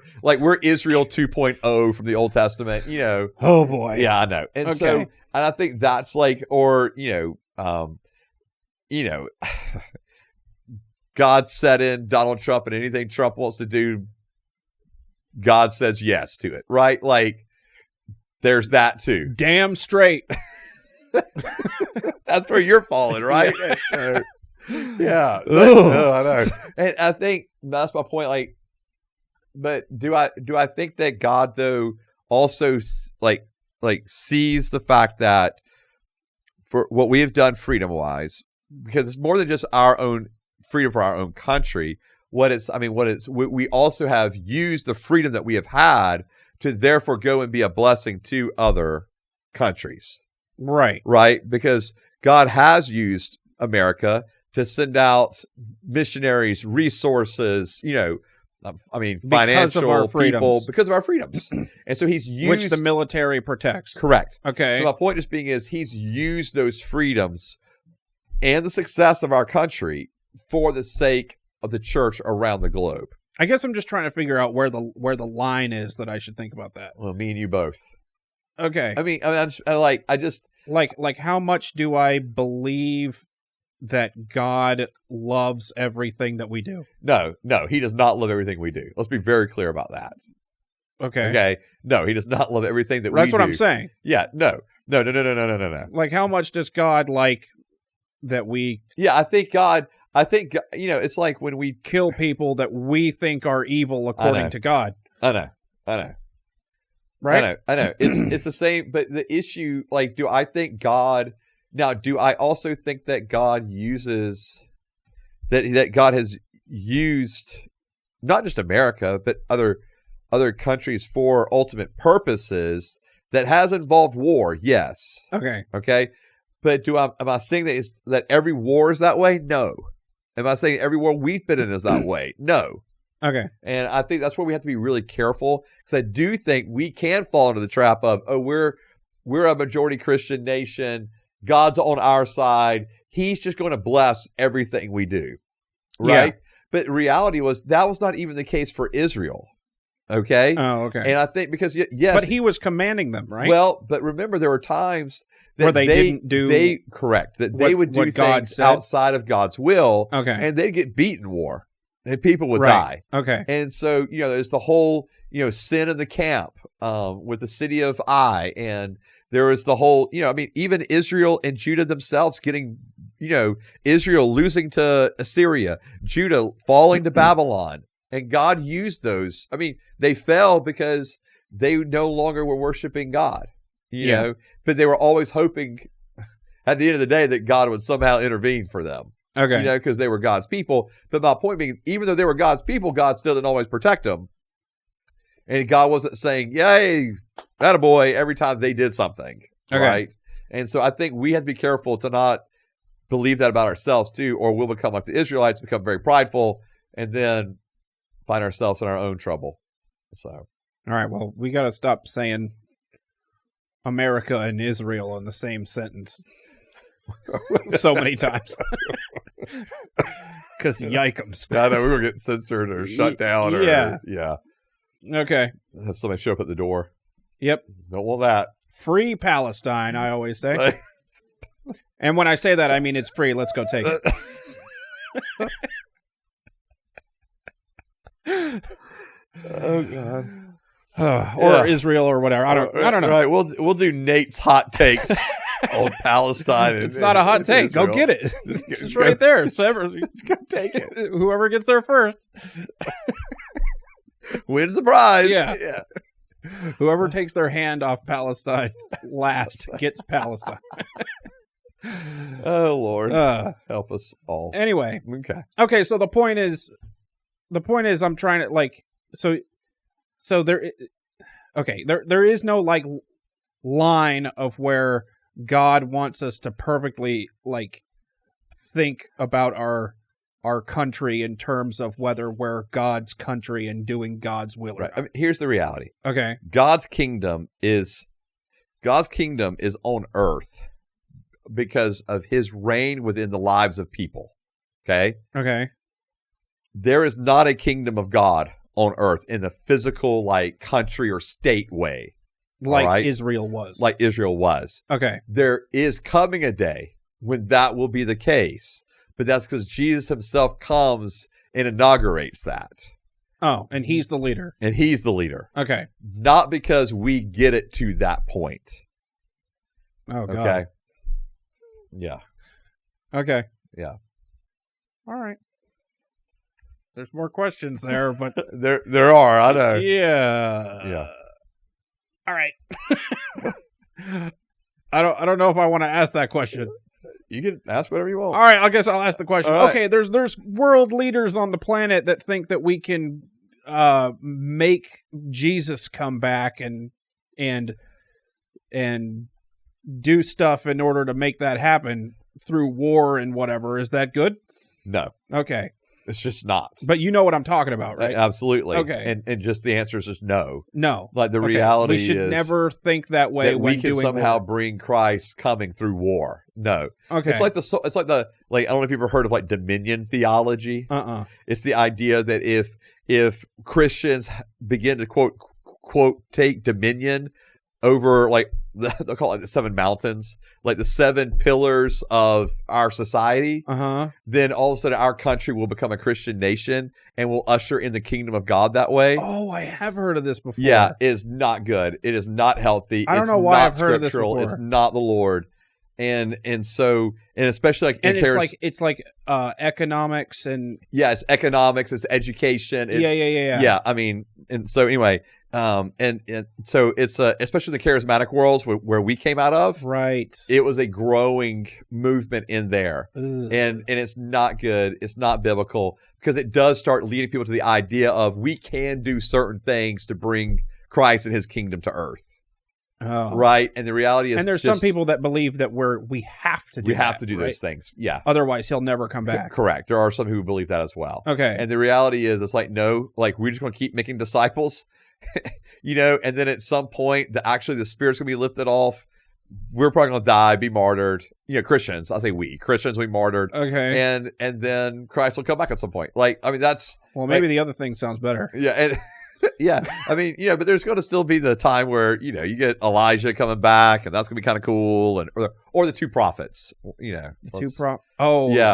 Israel 2.0 from the Old Testament. Oh boy. Yeah, I know. And so, and I think that's like, or God set in Donald Trump, and anything Trump wants to do, God says yes to it, right? Like, there's that too. Damn straight. That's where you're falling, right? Yeah. So, yeah. I know. And I think that's my point. Like, but do I think that God though also like sees the fact that for what we have done freedom wise, because it's more than just our own freedom for our own country. We also have used the freedom that we have had to therefore go and be a blessing to other countries. Right. Because God has used America to send out missionaries, resources, financial people because of our freedoms. And so he's used. Which the military protects. Correct. Okay. So my point just being is he's used those freedoms and the success of our country for the sake of the church around the globe. I guess I'm just trying to figure out where the line is that I should think about that. Well, me and you both. Okay. I just like how much do I believe that God loves everything that we do? No, he does not love everything we do. Let's be very clear about that. Okay. No, he does not love everything that we do. That's what I'm saying. Yeah, no. Like, how much does God like that we... Yeah, I think God I think, it's like when we kill people that we think are evil according to God. I know. Right? I know. It's the same, but the issue, like, do I also think that God uses, that God has used not just America, but other countries for ultimate purposes that has involved war? Yes. Okay. But am I saying that every war is that way? No. Am I saying every war we've been in is that way? No. Okay. And I think that's where we have to be really careful, because I do think we can fall into the trap of, we're a majority Christian nation. God's on our side. He's just going to bless everything we do. Right? Yeah. But reality was that was not even the case for Israel. Okay? Oh, okay. And I think because, yes. But he was commanding them, right? Well, but remember, there were times that where they didn't do they would do things outside of God's will. Okay. And they'd get beat in war. And people would die. Okay. And so, there's the whole, sin in the camp with the city of Ai. And there was the whole, even Israel and Judah themselves getting, Israel losing to Assyria, Judah falling to Babylon. And God used those. They fell because they no longer were worshiping God, you know, but they were always hoping at the end of the day that God would somehow intervene for them. Okay. Because they were God's people. But my point being, even though they were God's people, God still didn't always protect them. And God wasn't saying, yay, attaboy, every time they did something. Okay. Right? And so I think we have to be careful to not believe that about ourselves too, or we'll become like the Israelites, become very prideful, and then find ourselves in our own trouble. So. All right. Well, we got to stop saying America and Israel in the same sentence. So many times. Because yikums. I know, we're going to get censored or shut down. Yeah. Okay. Have somebody show up at the door. Yep. Don't want that. Free Palestine, I always say. And when I say that, I mean it's free. Let's go take it. Oh, God. Or Israel or whatever. I don't know. Right. We'll do Nate's hot takes on Palestine. It's not a hot take. Israel. Go get it. It's just right there. It's go take it. Whoever gets there first wins the prize. Yeah. Whoever takes their hand off Palestine last gets Palestine. Oh, Lord. Help us all. Anyway. Okay. So the point is I'm trying to so there is no line of where God wants us to perfectly think about our country in terms of whether we're God's country and doing God's will. Right. Here's the reality. Okay. God's kingdom is on earth because of his reign within the lives of people. Okay? Okay. There is not a kingdom of God on earth in the physical, country or state way. Israel was. Like Israel was. Okay. There is coming a day when that will be the case, but that's because Jesus himself comes and inaugurates that. Oh, and he's the leader. Okay. Not because we get it to that point. Oh, God. Okay. Yeah. Okay. Yeah. All right. There's more questions there, but there are. I know. Yeah. Yeah. All right. I don't know if I want to ask that question. You can ask whatever you want. All right, I guess I'll ask the question. Right. Okay, there's world leaders on the planet that think that we can make Jesus come back and do stuff in order to make that happen through war and whatever. Is that good? No. Okay. It's just not. But you know what I'm talking about, right? Absolutely. Okay. And just the answer is just no. No. The reality is... We should never think that way that when we can doing somehow war. bring Christ coming through war. No. Okay. It's like the I don't know if you've ever heard of dominion theology. It's the idea that if Christians begin to quote take dominion over they'll call it the 7 mountains, the 7 pillars of our society, then all of a sudden our country will become a Christian nation and will usher in the kingdom of God that way. Oh, I have heard of this before. Yeah, it is not good. It is not healthy. I don't know why I've heard of this before. It's not the Lord. And especially like it's like economics and it's economics, it's education. It's, yeah. I mean, and so anyway, and so it's especially the charismatic worlds where we came out of. Right. It was a growing movement in there, Ugh. and it's not good. It's not biblical because it does start leading people to the idea of we can do certain things to bring Christ and His kingdom to earth. Oh. Right, and the reality is, and there's some people that believe that we have to do those things. Yeah, otherwise he'll never come back. Correct. There are some who believe that as well. Okay, and the reality is, it's like no, like we're just going to keep making disciples, and then at some point, the Spirit's going to be lifted off. We're probably going to die, be martyred. Christians. I say Christians will be martyred. Okay, and then Christ will come back at some point. Like, I mean, that's maybe the other thing sounds better. Yeah, and. Yeah, I mean, but there's going to still be the time where you get Elijah coming back, and that's going to be kind of cool, and or the two prophets, Oh, yeah,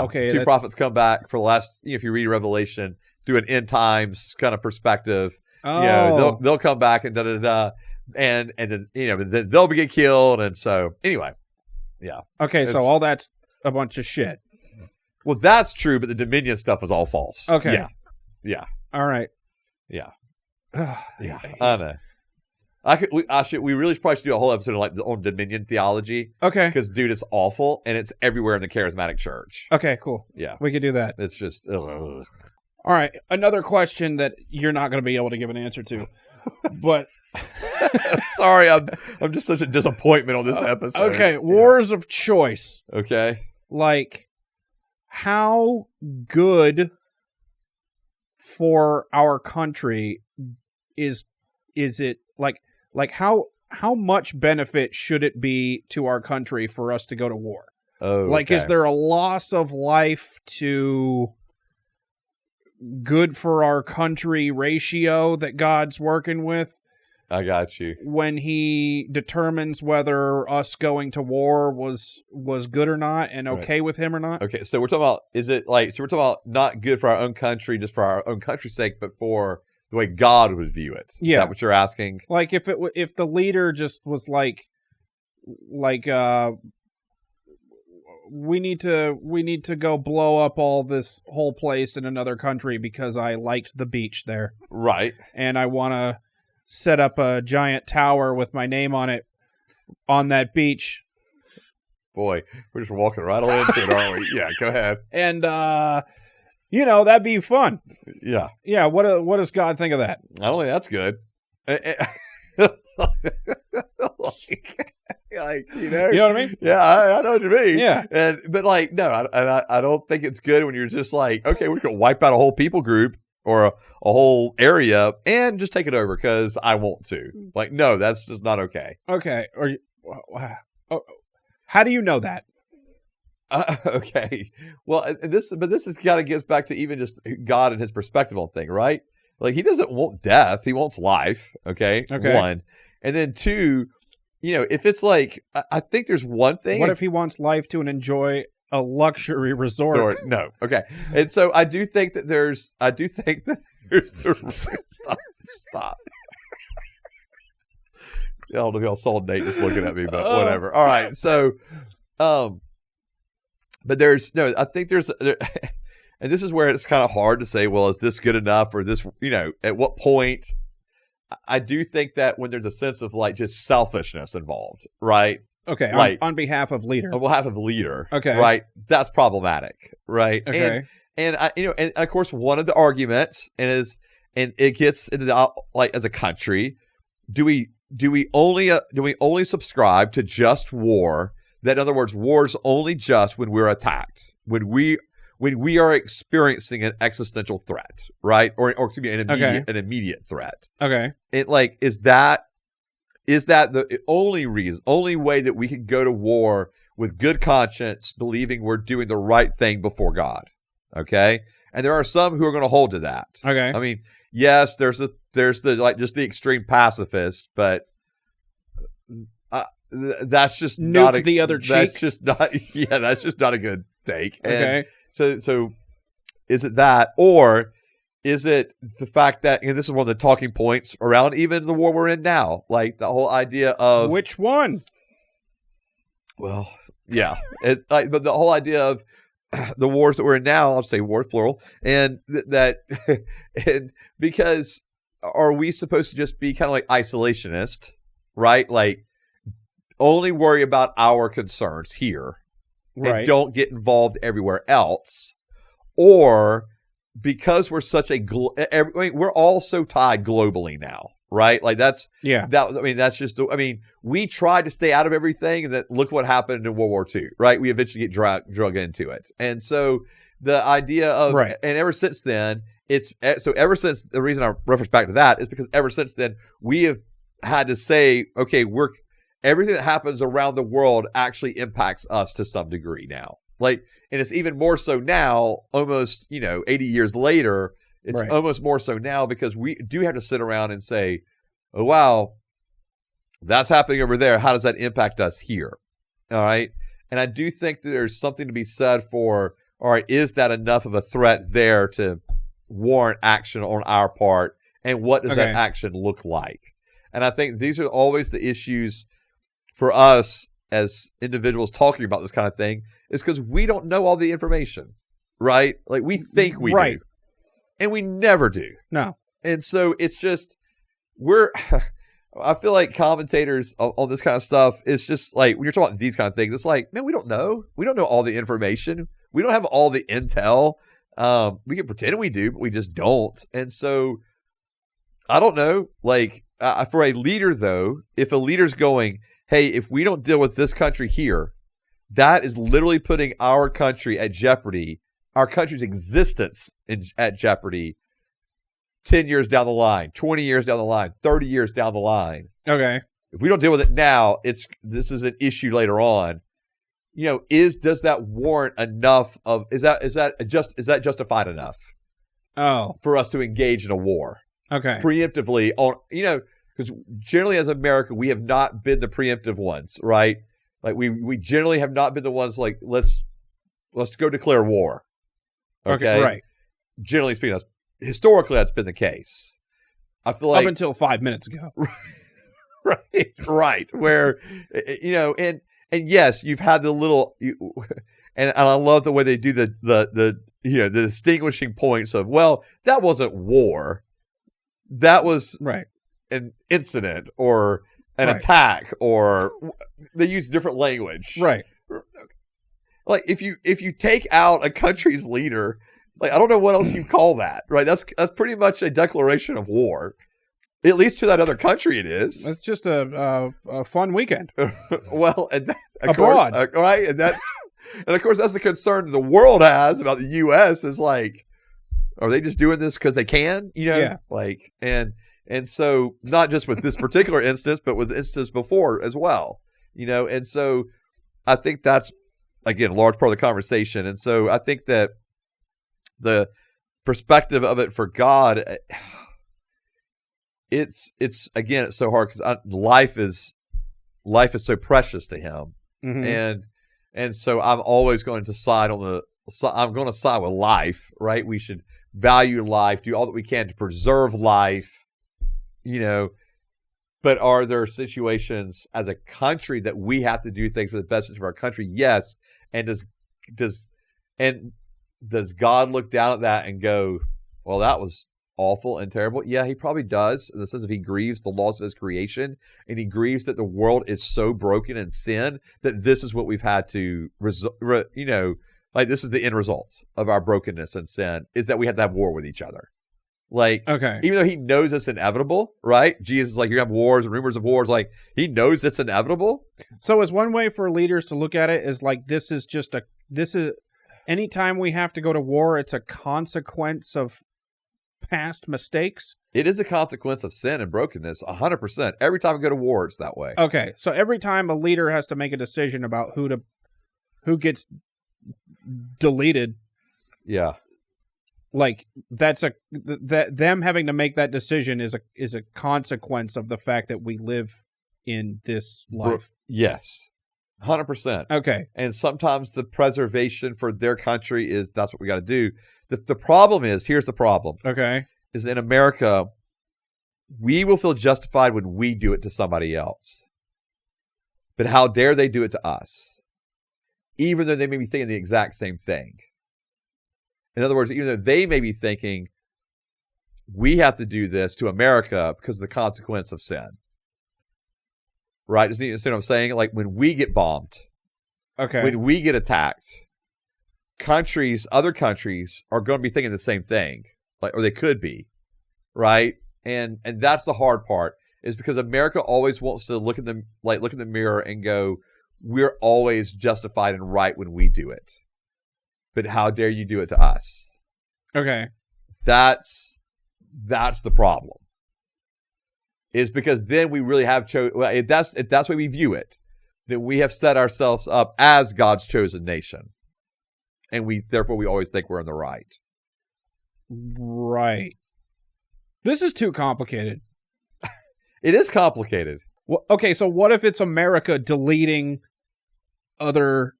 okay. Two prophets come back for the last. If you read Revelation, do an end times kind of perspective. Oh, they'll come back and and then then they'll get killed, and so anyway, yeah. Okay, so all that's a bunch of shit. Well, that's true, but the Dominion stuff was all false. Okay, yeah. All right. Yeah. Yeah, I know. We really probably should do a whole episode on Dominion theology. Okay. Because, dude, it's awful, and it's everywhere in the charismatic church. Okay, cool. Yeah. We could do that. It's just, ugh. All right. Another question that you're not going to be able to give an answer to, but... Sorry, I'm just such a disappointment on this episode. Okay, wars of choice. Okay. Like, how good for our country is it like how much benefit should it be to our country for us to go to war? Like, is there a loss of life to good for our country ratio that God's working with? I got you. When He determines whether us going to war was good or not, and okay with Him or not. Okay, so we're talking about we're talking about not good for our own country, just for our own country's sake, but for the way God would view it. Is that what you're asking? Like if the leader just was like we need to go blow up all this whole place in another country because I liked the beach there. Right. And I want to set up a giant tower with my name on it on that beach. Boy, we're just walking right on into it, aren't we? Yeah, go ahead. And that'd be fun. Yeah. Yeah, what does God think of that? I don't think that's good. You know what I mean? Yeah, I know what you mean. Yeah. But no, I don't think it's good when you're just like, okay, we're going to wipe out a whole people group or a whole area and just take it over because I want to. Like, no, that's just not okay. Okay. How do you know that? Okay. Well, this kind of gets back to even just God and His perspective on thing, right? Like, He doesn't want death; He wants life. Okay. One, and then two, if it's like, I think there's one thing. What if He wants life to enjoy a luxury resort? No. Okay. And so I do think that there's stop. I don't know if y'all saw Nate just looking at me, but whatever. All right. So, but I think and this is where it's kind of hard to say, well, is this good enough or this, at what point? I do think that when there's a sense of like just selfishness involved, right? Okay. Like, on behalf of leader. On behalf of leader. Okay. Right. That's problematic. Right. Okay. And and of course, one of the arguments and it gets into the, like, as a country, do we only subscribe to just war? That, in other words, war's only just when we're attacked, when we are experiencing an existential threat, right? Or excuse me, an immediate threat. Okay. It like is that the only way that we can go to war with good conscience, believing we're doing the right thing before God? Okay. And there are some who are going to hold to that. Okay. I mean, yes, there's the like just the extreme pacifist, but that's just not the other cheek. That's just not. Yeah, that's just not a good take. Okay. And so is it that, or is it the fact that, this is one of the talking points around even the war we're in now, like the whole idea of which one? Well, Yeah. But the whole idea of the wars that we're in now, I'll say wars plural, and and because are we supposed to just be kind of like isolationist, right? Like only worry about our concerns here Right. and don't get involved everywhere else, or because we're such we're all so tied globally now, right? Like that's we tried to stay out of everything, and then look what happened in World War II, right? We eventually get drug into it, and so the idea of Right. and ever since then, ever since the reason I reference back to that is because ever since then we have had to say, okay, everything that happens around the world actually impacts us to some degree now, like. And it's even more so now, almost, 80 years later, it's Right. almost more so now because we do have to sit around and say, oh, wow, that's happening over there. How does that impact us here? All right. And I do think that there's something to be said for, all right, is that enough of a threat there to warrant action on our part? And what does that action look like? And I think these are always the issues for us as individuals talking about this kind of thing, is because we don't know all the information, right? Like we think we do, and we never do. No. And so it's just, I feel like commentators on this kind of stuff, it's just like, when you're talking about these kind of things, it's like, man, we don't know. We don't know all the information. We don't have all the intel. We can pretend we do, but we just don't. And so I don't know, like for a leader though, if a leader's going, hey, if we don't deal with this country here, that is literally putting our country at jeopardy, our country's existence at jeopardy 10 years down the line, 20 years down the line, 30 years down the line. Okay. If we don't deal with it now, this is an issue later on. Does that warrant enough of, is that justified enough? Oh. For us to engage in a war? Okay. Preemptively on, because generally as America, we have not been the preemptive ones, right? Like we generally have not been the ones like, let's go declare war. Okay. Right. Generally speaking, historically that's been the case. I feel like up until 5 minutes ago. Right. Where, and yes, you've had the little, and I love the way they do the distinguishing points of, well, that wasn't war. That was an incident or an attack, or they use different language. Right. Like if you take out a country's leader, like I don't know what else you call that, right? That's pretty much a declaration of war. At least to that other country it is. It's just a fun weekend. Well, and abroad. Course, right? And of course that's the concern the world has about the US is like, are they just doing this because they can? Yeah. Like and so not just with this particular instance, but with instances before as well. And so I think that's, again, a large part of the conversation. And so I think that the perspective of it for God, it's so hard because life is so precious to him. Mm-hmm. And so I'm always going to side I'm going to side with life, right? We should value life, do all that we can to preserve life, but are there situations as a country that we have to do things for the best interest of our country? Yes. And does God look down at that and go, well, that was awful and terrible? Yeah, he probably does, in the sense of he grieves the laws of his creation, and he grieves that the world is so broken in sin that this is what we've had to, like this is the end result of our brokenness and sin, is that we have to have war with each other. Like, even though he knows it's inevitable, right? Jesus is like, you have wars and rumors of wars. Like, he knows it's inevitable. So is one way for leaders to look at it is like, anytime we have to go to war, it's a consequence of past mistakes? It is a consequence of sin and brokenness, 100%. Every time we go to war, it's that way. Okay, so every time a leader has to make a decision about who gets deleted, yeah, like them having to make that decision is a consequence of the fact that we live in this life. Yes, 100%. Okay, and sometimes the preservation for their country is that's what we got to do. The problem is, here's the problem. Okay, is in America, we will feel justified when we do it to somebody else, but how dare they do it to us? even though they may be thinking the exact same thing. In other words, even though they may be thinking, we have to do this to America because of the consequence of sin. Right? Does you see what I'm saying? Like when we get bombed, when we get attacked, other countries are going to be thinking the same thing, or they could be, right? And that's the hard part, is because America always wants to look in the mirror and go, we're always justified and right when we do it, but how dare you do it to us? Okay, that's the problem. Is because then we really have if that's the way we view it, then we have set ourselves up as God's chosen nation, and therefore we always think we're in the right. Right. This is too complicated. It is complicated. Well, okay, so what if it's America deleting other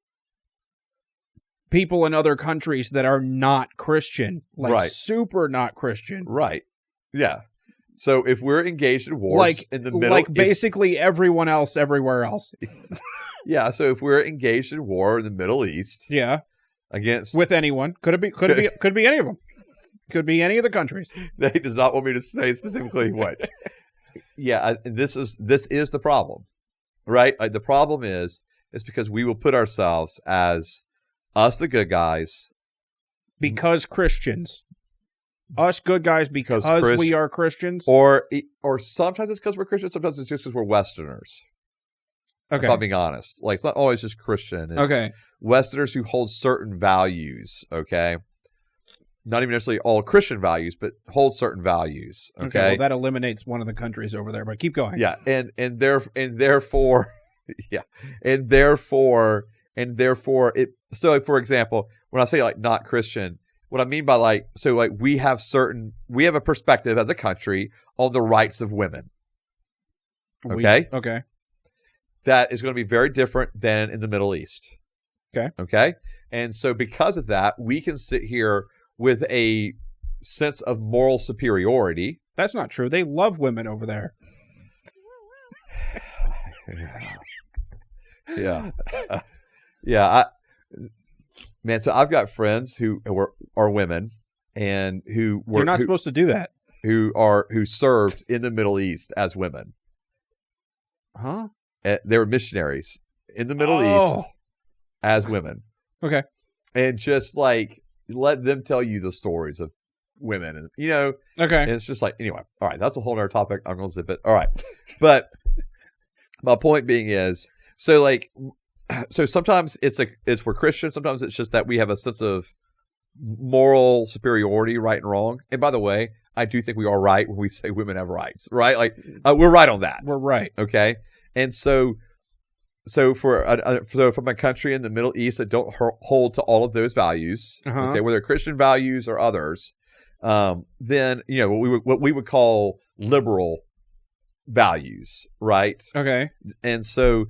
people in other countries that are not Christian, like super not Christian? Right. Yeah. So if we're engaged in wars in the middle, basically everyone else everywhere else. Yeah. So if we're engaged in war in the Middle East, with anyone, could be any of them, could be any of the countries. He does not want me to say specifically what. Yeah, this is the problem, right? The problem is because we will put ourselves as us, the good guys, because Christians. Us good guys because we are Christians? Or sometimes it's because we're Christians, sometimes it's just because we're Westerners. Okay. If I'm being honest. Like, it's not always just Christian. It's Westerners who hold certain values, okay? Not even necessarily all Christian values, but hold certain values, okay? Well, that eliminates one of the countries over there, but keep going. Yeah, and therefore, yeah, and therefore, so, for example, when I say, like, not Christian, what I mean by we have a perspective as a country on the rights of women. Okay? Okay. That is going to be very different than in the Middle East. Okay. Okay? And so because of that, we can sit here with a sense of moral superiority. That's not true. They love women over there. Yeah. Man, so I've got friends who are women and who were... You're not supposed to do that. Who served in the Middle East as women. Huh? They were missionaries in the Middle East as women. Okay. And just let them tell you the stories of women. And, okay. And it's just anyway. All right. That's a whole other topic. I'm going to zip it. All right. But my point being is, so sometimes it's we're Christian. Sometimes it's just that we have a sense of moral superiority, right and wrong. And by the way, I do think we are right when we say women have rights, right? We're right on that. We're right. Okay. And so from a country in the Middle East that don't hold to all of those values, okay, whether Christian values or others, then what we would call liberal values, right? Okay. And so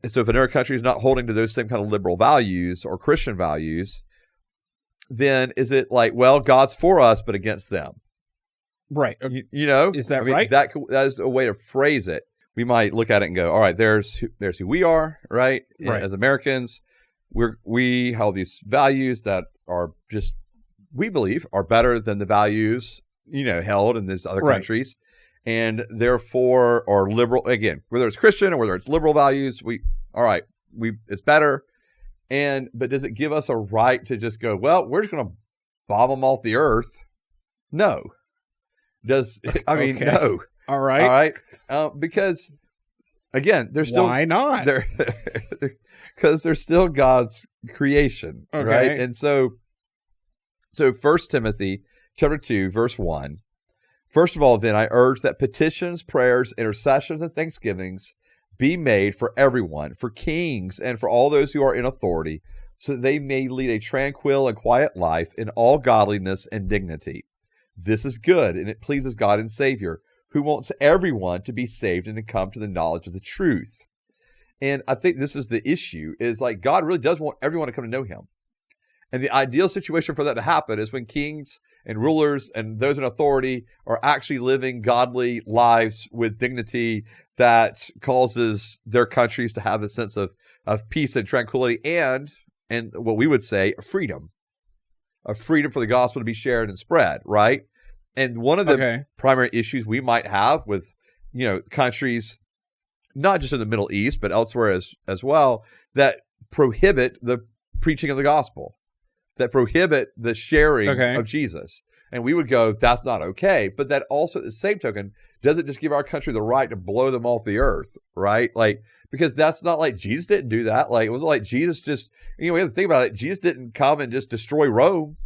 if another country is not holding to those same kind of liberal values or Christian values, then is it God's for us but against them? Right. Is that right? That is a way to phrase it. We might look at it and go, all right, there's who we are, right? Right. As Americans, we hold these values that are just, we believe, are better than the values, held in these other countries. And therefore are liberal, again, whether it's Christian or whether it's liberal values, it's better. But does it give us a right to just go, well, we're just going to bomb them off the earth? No. No. All right. Because again, they're still, why not? Because they're still God's creation, right? And so 1 Timothy chapter 2, verse 1. First of all, then, I urge that petitions, prayers, intercessions, and thanksgivings be made for everyone, for kings, and for all those who are in authority, so that they may lead a tranquil and quiet life in all godliness and dignity. This is good, and it pleases God and Savior, who wants everyone to be saved and to come to the knowledge of the truth. And I think this is the issue, is God really does want everyone to come to know him. And the ideal situation for that to happen is when kings and rulers and those in authority are actually living godly lives with dignity that causes their countries to have a sense of peace and tranquility and and what we would say a freedom for the gospel to be shared and spread, right? And one of the primary issues we might have with, countries, not just in the Middle East, but elsewhere as well, that prohibit the preaching of the gospel, that prohibit the sharing of Jesus. And we would go, that's not okay. But that also, at the same token, doesn't just give our country the right to blow them off the earth, right? Like, because that's not like Jesus didn't do that. Like, it wasn't like Jesus just, we have to think about it. Jesus didn't come and just destroy Rome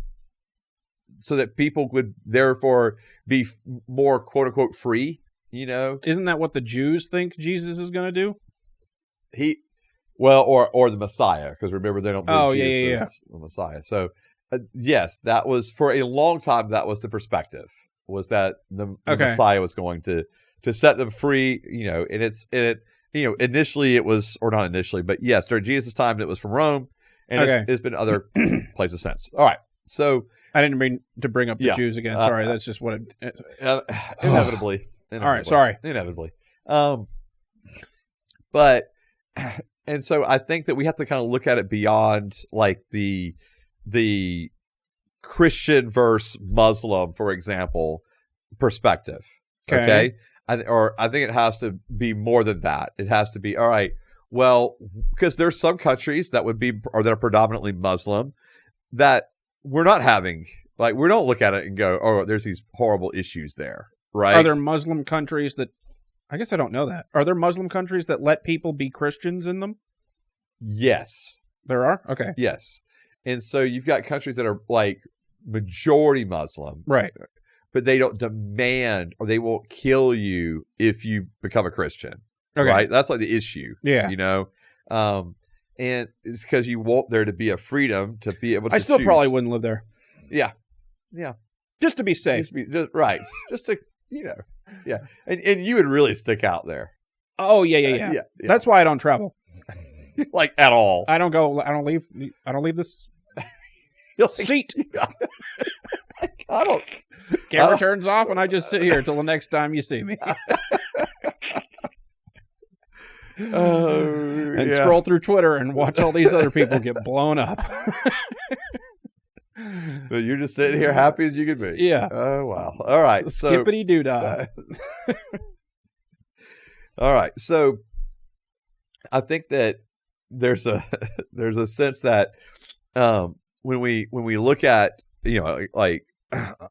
so that people would therefore be more quote unquote free, Isn't that what the Jews think Jesus is going to do? Or the Messiah, because remember, they don't believe Jesus is the Messiah. So, yes, that was, for a long time, that was the perspective, was that the Messiah was going to set them free, initially it was, or not initially, but yes, during Jesus' time, it was from Rome, and it's been other places since. All right, so... I didn't mean to bring up the Jews again. Sorry, that's just what it... Inevitably. All right, sorry. Inevitably. And so I think that we have to kind of look at it beyond like the Christian versus Muslim, for example, perspective. Okay? I think it has to be more than that. It has to be, all right, well, because there's some countries that that are predominantly Muslim that we're not having, like, we don't look at it and go, oh, there's these horrible issues there, right? Are there Muslim countries that, I guess I don't know that. Are there Muslim countries that let people be Christians in them? Yes. There are? Okay. Yes. And so you've got countries that are like majority Muslim. Right. But they don't demand, or they won't kill you if you become a Christian. Okay. Right? That's like the issue. Yeah. And it's because you want there to be a freedom to be able to I still choose. Probably wouldn't live there. Yeah. Yeah. Just to be safe. Right. Just to, yeah. And you would really stick out there. Oh, yeah. That's why I don't travel. Like, at all. I don't leave this seat. I don't. Camera turns off and I just sit here till the next time you see me. And scroll through Twitter and watch all these other people get blown up. But you're just sitting here happy as you could be. Yeah. Oh, wow. All right. Skippity doo-dah. All right. So I think that there's a sense that when we look at, like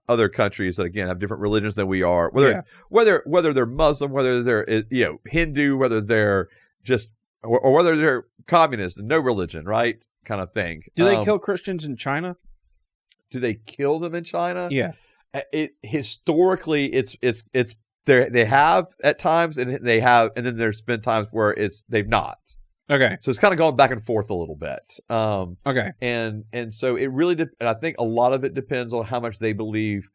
other countries that, again, have different religions than we are, whether they're Muslim, whether they're Hindu, whether they're just or whether they're communist and no religion, right, kind of thing. Do they kill Christians in China? Do they kill them in China? Yeah. Historically, it's they have at times, and then there's been times where they've not. Okay. So it's kind of going back and forth a little bit. Okay. And so it really and I think a lot of it depends on how much they believe.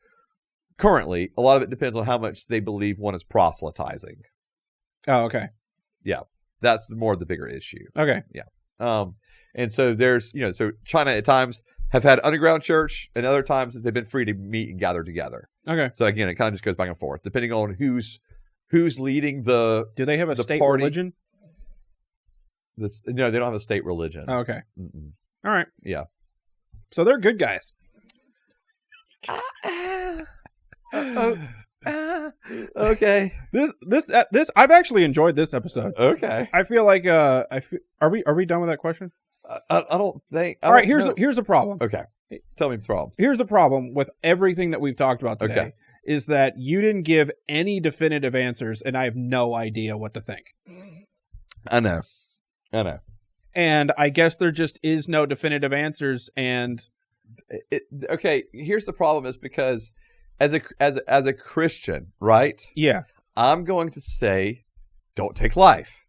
Currently, a lot of it depends on how much they believe one is proselytizing. Oh, okay. Yeah, that's more of the bigger issue. Okay. Yeah. And so there's so China at times have had underground church, and other times they've been free to meet and gather together. Okay. So again, it kind of just goes back and forth depending on who's leading the. Do they have a state party. religion? No, they don't have a state religion. Oh, okay. Mm-mm. All right. Yeah. So they're good guys. Okay. This I've actually enjoyed this episode. Okay. I feel like are we done with that question? I don't think. All right. Here's a problem. Okay. Tell me the problem. Here's a problem with everything that we've talked about today. Okay. Is that you didn't give any definitive answers, and I have no idea what to think. I know. And I guess there just is no definitive answers. And okay, here's the problem: is because as a Christian, right? Yeah, I'm going to say, don't take life.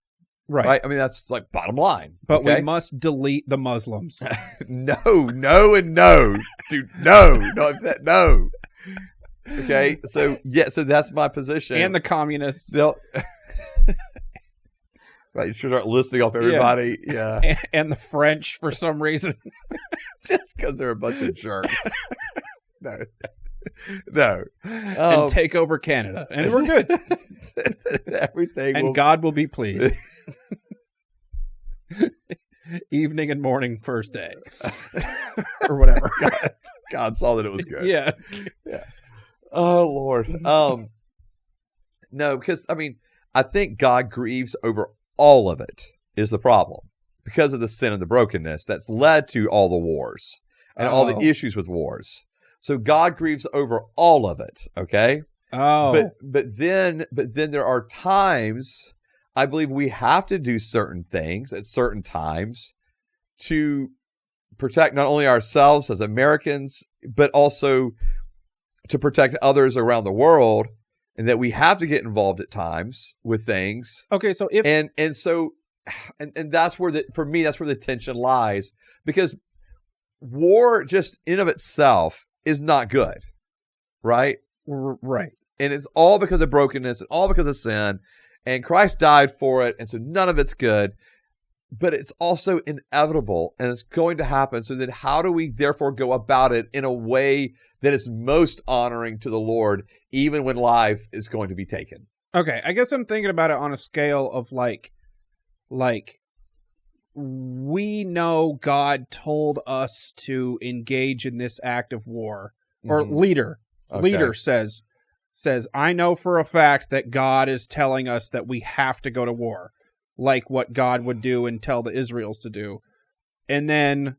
Right. I mean, that's like bottom line. But we must delete the Muslims. No, and no, dude, no. Okay, so that's my position. And the communists. Right, you should start listing off everybody. Yeah. And the French for some reason. Just because they're a bunch of jerks. No. And take over Canada. And we're good. Everything. And God will be pleased. evening and morning, first day, or whatever. God saw that it was good. Yeah. Oh Lord. No, because I think God grieves over all of it is the problem because of the sin and the brokenness that's led to all the wars and all the issues with wars. So God grieves over all of it. Okay. Oh. But then there are times I believe we have to do certain things at certain times to protect not only ourselves as Americans, but also to protect others around the world, and that we have to get involved at times with things. Okay, so if and that's where for me that's where the tension lies, because war just in of itself is not good, right? Right. And it's all because of brokenness and all because of sin, and Christ died for it, and so none of it's good. But it's also inevitable, and it's going to happen. So then how do we therefore go about it in a way that is most honoring to the Lord, even when life is going to be taken? Okay, I guess I'm thinking about it on a scale of like we know God told us to engage in this act of war, or leader says, I know for a fact that God is telling us that we have to go to war, like what God would do and tell the Israels to do. And then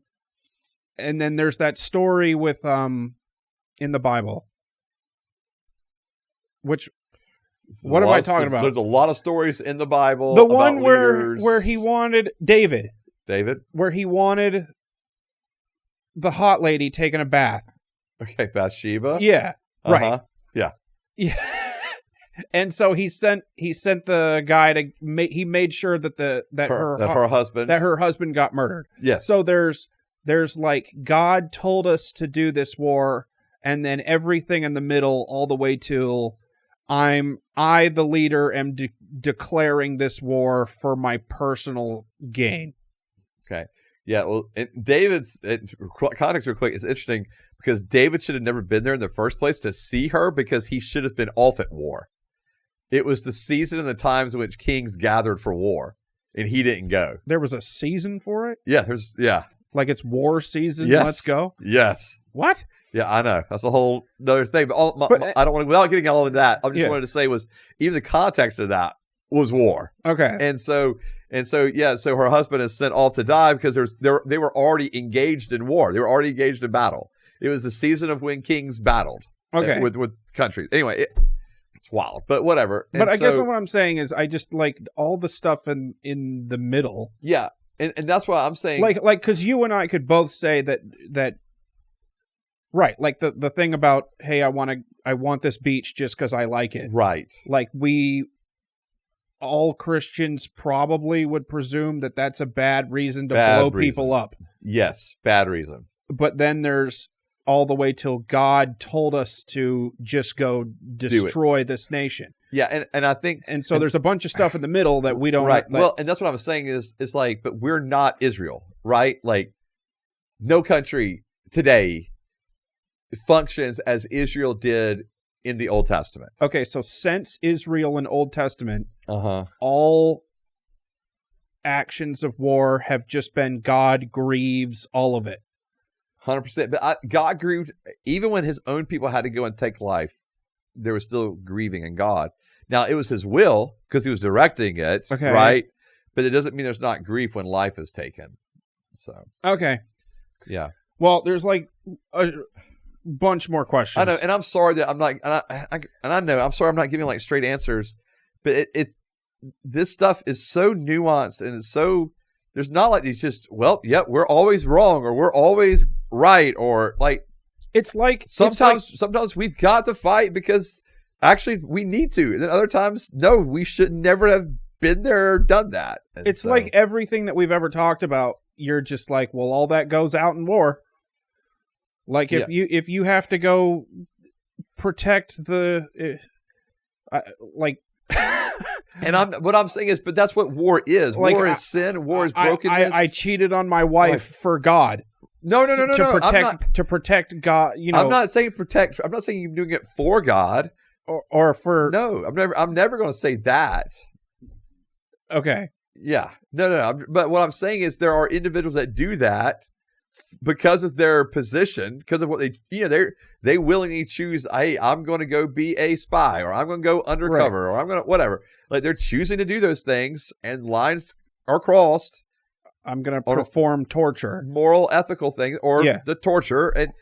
there's that story with in the Bible. What am I talking about? There's a lot of stories in the Bible. The one about where he wanted David, where he wanted the hot lady taking a bath. Okay, Bathsheba. Yeah, right. Yeah. And so he sent the guy to he made sure that her husband got murdered. Yes. So there's like God told us to do this war, and then everything in the middle, all the way till I the leader am declaring this war for my personal gain. Okay. Yeah. Well, David's context real quick is interesting because David should have never been there in the first place to see her, because he should have been off at war. It was the season and the times in which kings gathered for war, and he didn't go. There was a season for it? Yeah. Like it's war season, yes. Let's go? Yes. What? Yeah, I know. That's a whole other thing. But I don't want to, without getting all of that, I just wanted to say was even the context of that was war. Okay. And so her husband is sent off to die because they were already engaged in war. They were already engaged in battle. It was the season of when kings battled with countries. Anyway, it's wild, but whatever. But I guess what I'm saying is I just like all the stuff in the middle. Yeah. And that's why I'm saying like because you and I could both say that right, like the thing about, hey, I want this beach just because I like it. Right. Like all Christians probably would presume that that's a bad reason to blow people up. Yes, bad reason. But then there's all the way till God told us to just go destroy this nation. Yeah, and I think... And so there's a bunch of stuff in the middle that we don't... Right, well, and that's what I was saying is like, but we're not Israel, right? Like, no country today functions as Israel did in the Old Testament. Okay, so since Israel in Old Testament, Uh-huh. all actions of war have just been God grieves all of it. 100%. But God grieved, even when his own people had to go and take life, there was still grieving in God. Now, it was his will because he was directing it, okay, right? But it doesn't mean there's not grief when life is taken. So, okay. Yeah. Well, there's like a bunch more questions. I know, and I'm sorry that I'm not, I'm sorry I'm not giving like straight answers, but it's this stuff is so nuanced and it's so, there's not like these just, well, yeah, we're always wrong or we're always right, or like, it's like sometimes we've got to fight because actually we need to, and then other times, no, we should never have been there or done that. And it's so, like everything that we've ever talked about, you're just like, well, all that goes out in war. Like if you have to go protect the like. And what I'm saying is, but that's what war is. Like, war is sin. War is brokenness. I cheated on my wife for God. No. To protect God. You know, I'm not saying protect. I'm not saying you're doing it for God or for. No, I'm never going to say that. Okay. Yeah. No. But what I'm saying is there are individuals that do that because of their position, because of what they willingly choose. Hey, I'm going to go be a spy, or I'm going to go undercover, or I'm going to whatever. Like, they're choosing to do those things, and lines are crossed. I'm going to perform torture, moral, ethical things, or the torture, and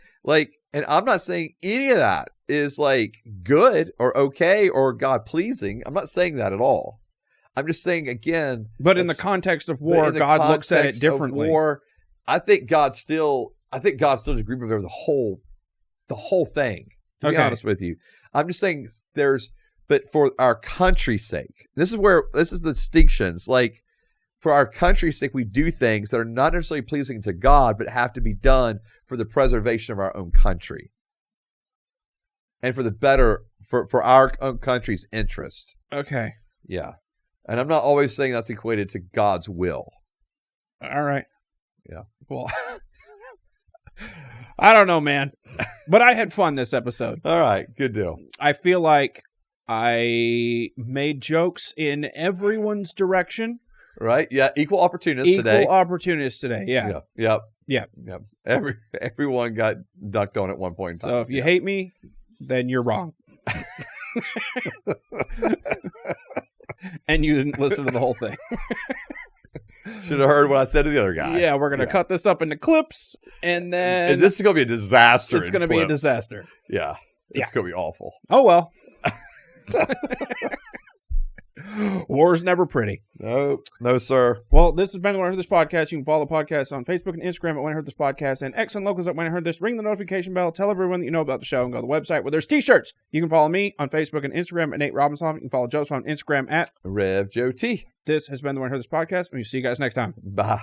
I'm not saying any of that is like good or okay or God pleasing. I'm not saying that at all. I'm just saying, again, but in the context of war, God looks at it differently. War, I think God still disagrees with the whole thing. To be honest with you, I'm just saying but for our country's sake, this is the distinctions. Like, for our country's sake, we do things that are not necessarily pleasing to God, but have to be done for the preservation of our own country and for the better for our own country's interest. Okay. Yeah. And I'm not always saying that's equated to God's will. All right. Yeah. Well, I don't know, man. But I had fun this episode. All right. Good deal. I feel like I made jokes in everyone's direction. Right? Yeah. Equal opportunists today. Equal opportunists today. Yeah. Yep. Everyone got dunked on at one point in time. So if you hate me, then you're wrong. And you didn't listen to the whole thing. Should have heard what I said to the other guy. Yeah, we're going to cut this up into clips, and then... And this is going to be a disaster. It's going to be a disaster. Yeah. It's going to be awful. Oh, well. War's never pretty. No, sir. Well, this has been the When I Heard This Podcast. You can follow the podcast on Facebook and Instagram at When I Heard This Podcast, and X and Locals at When I Heard This. Ring the notification bell. Tell everyone that you know about the show, and go to the website where there's t-shirts. You can follow me on Facebook and Instagram at Nate Robinson. You can follow Joseph on Instagram at RevJoeT. This has been the When I Heard This Podcast, and we'll see you guys next time. Bye.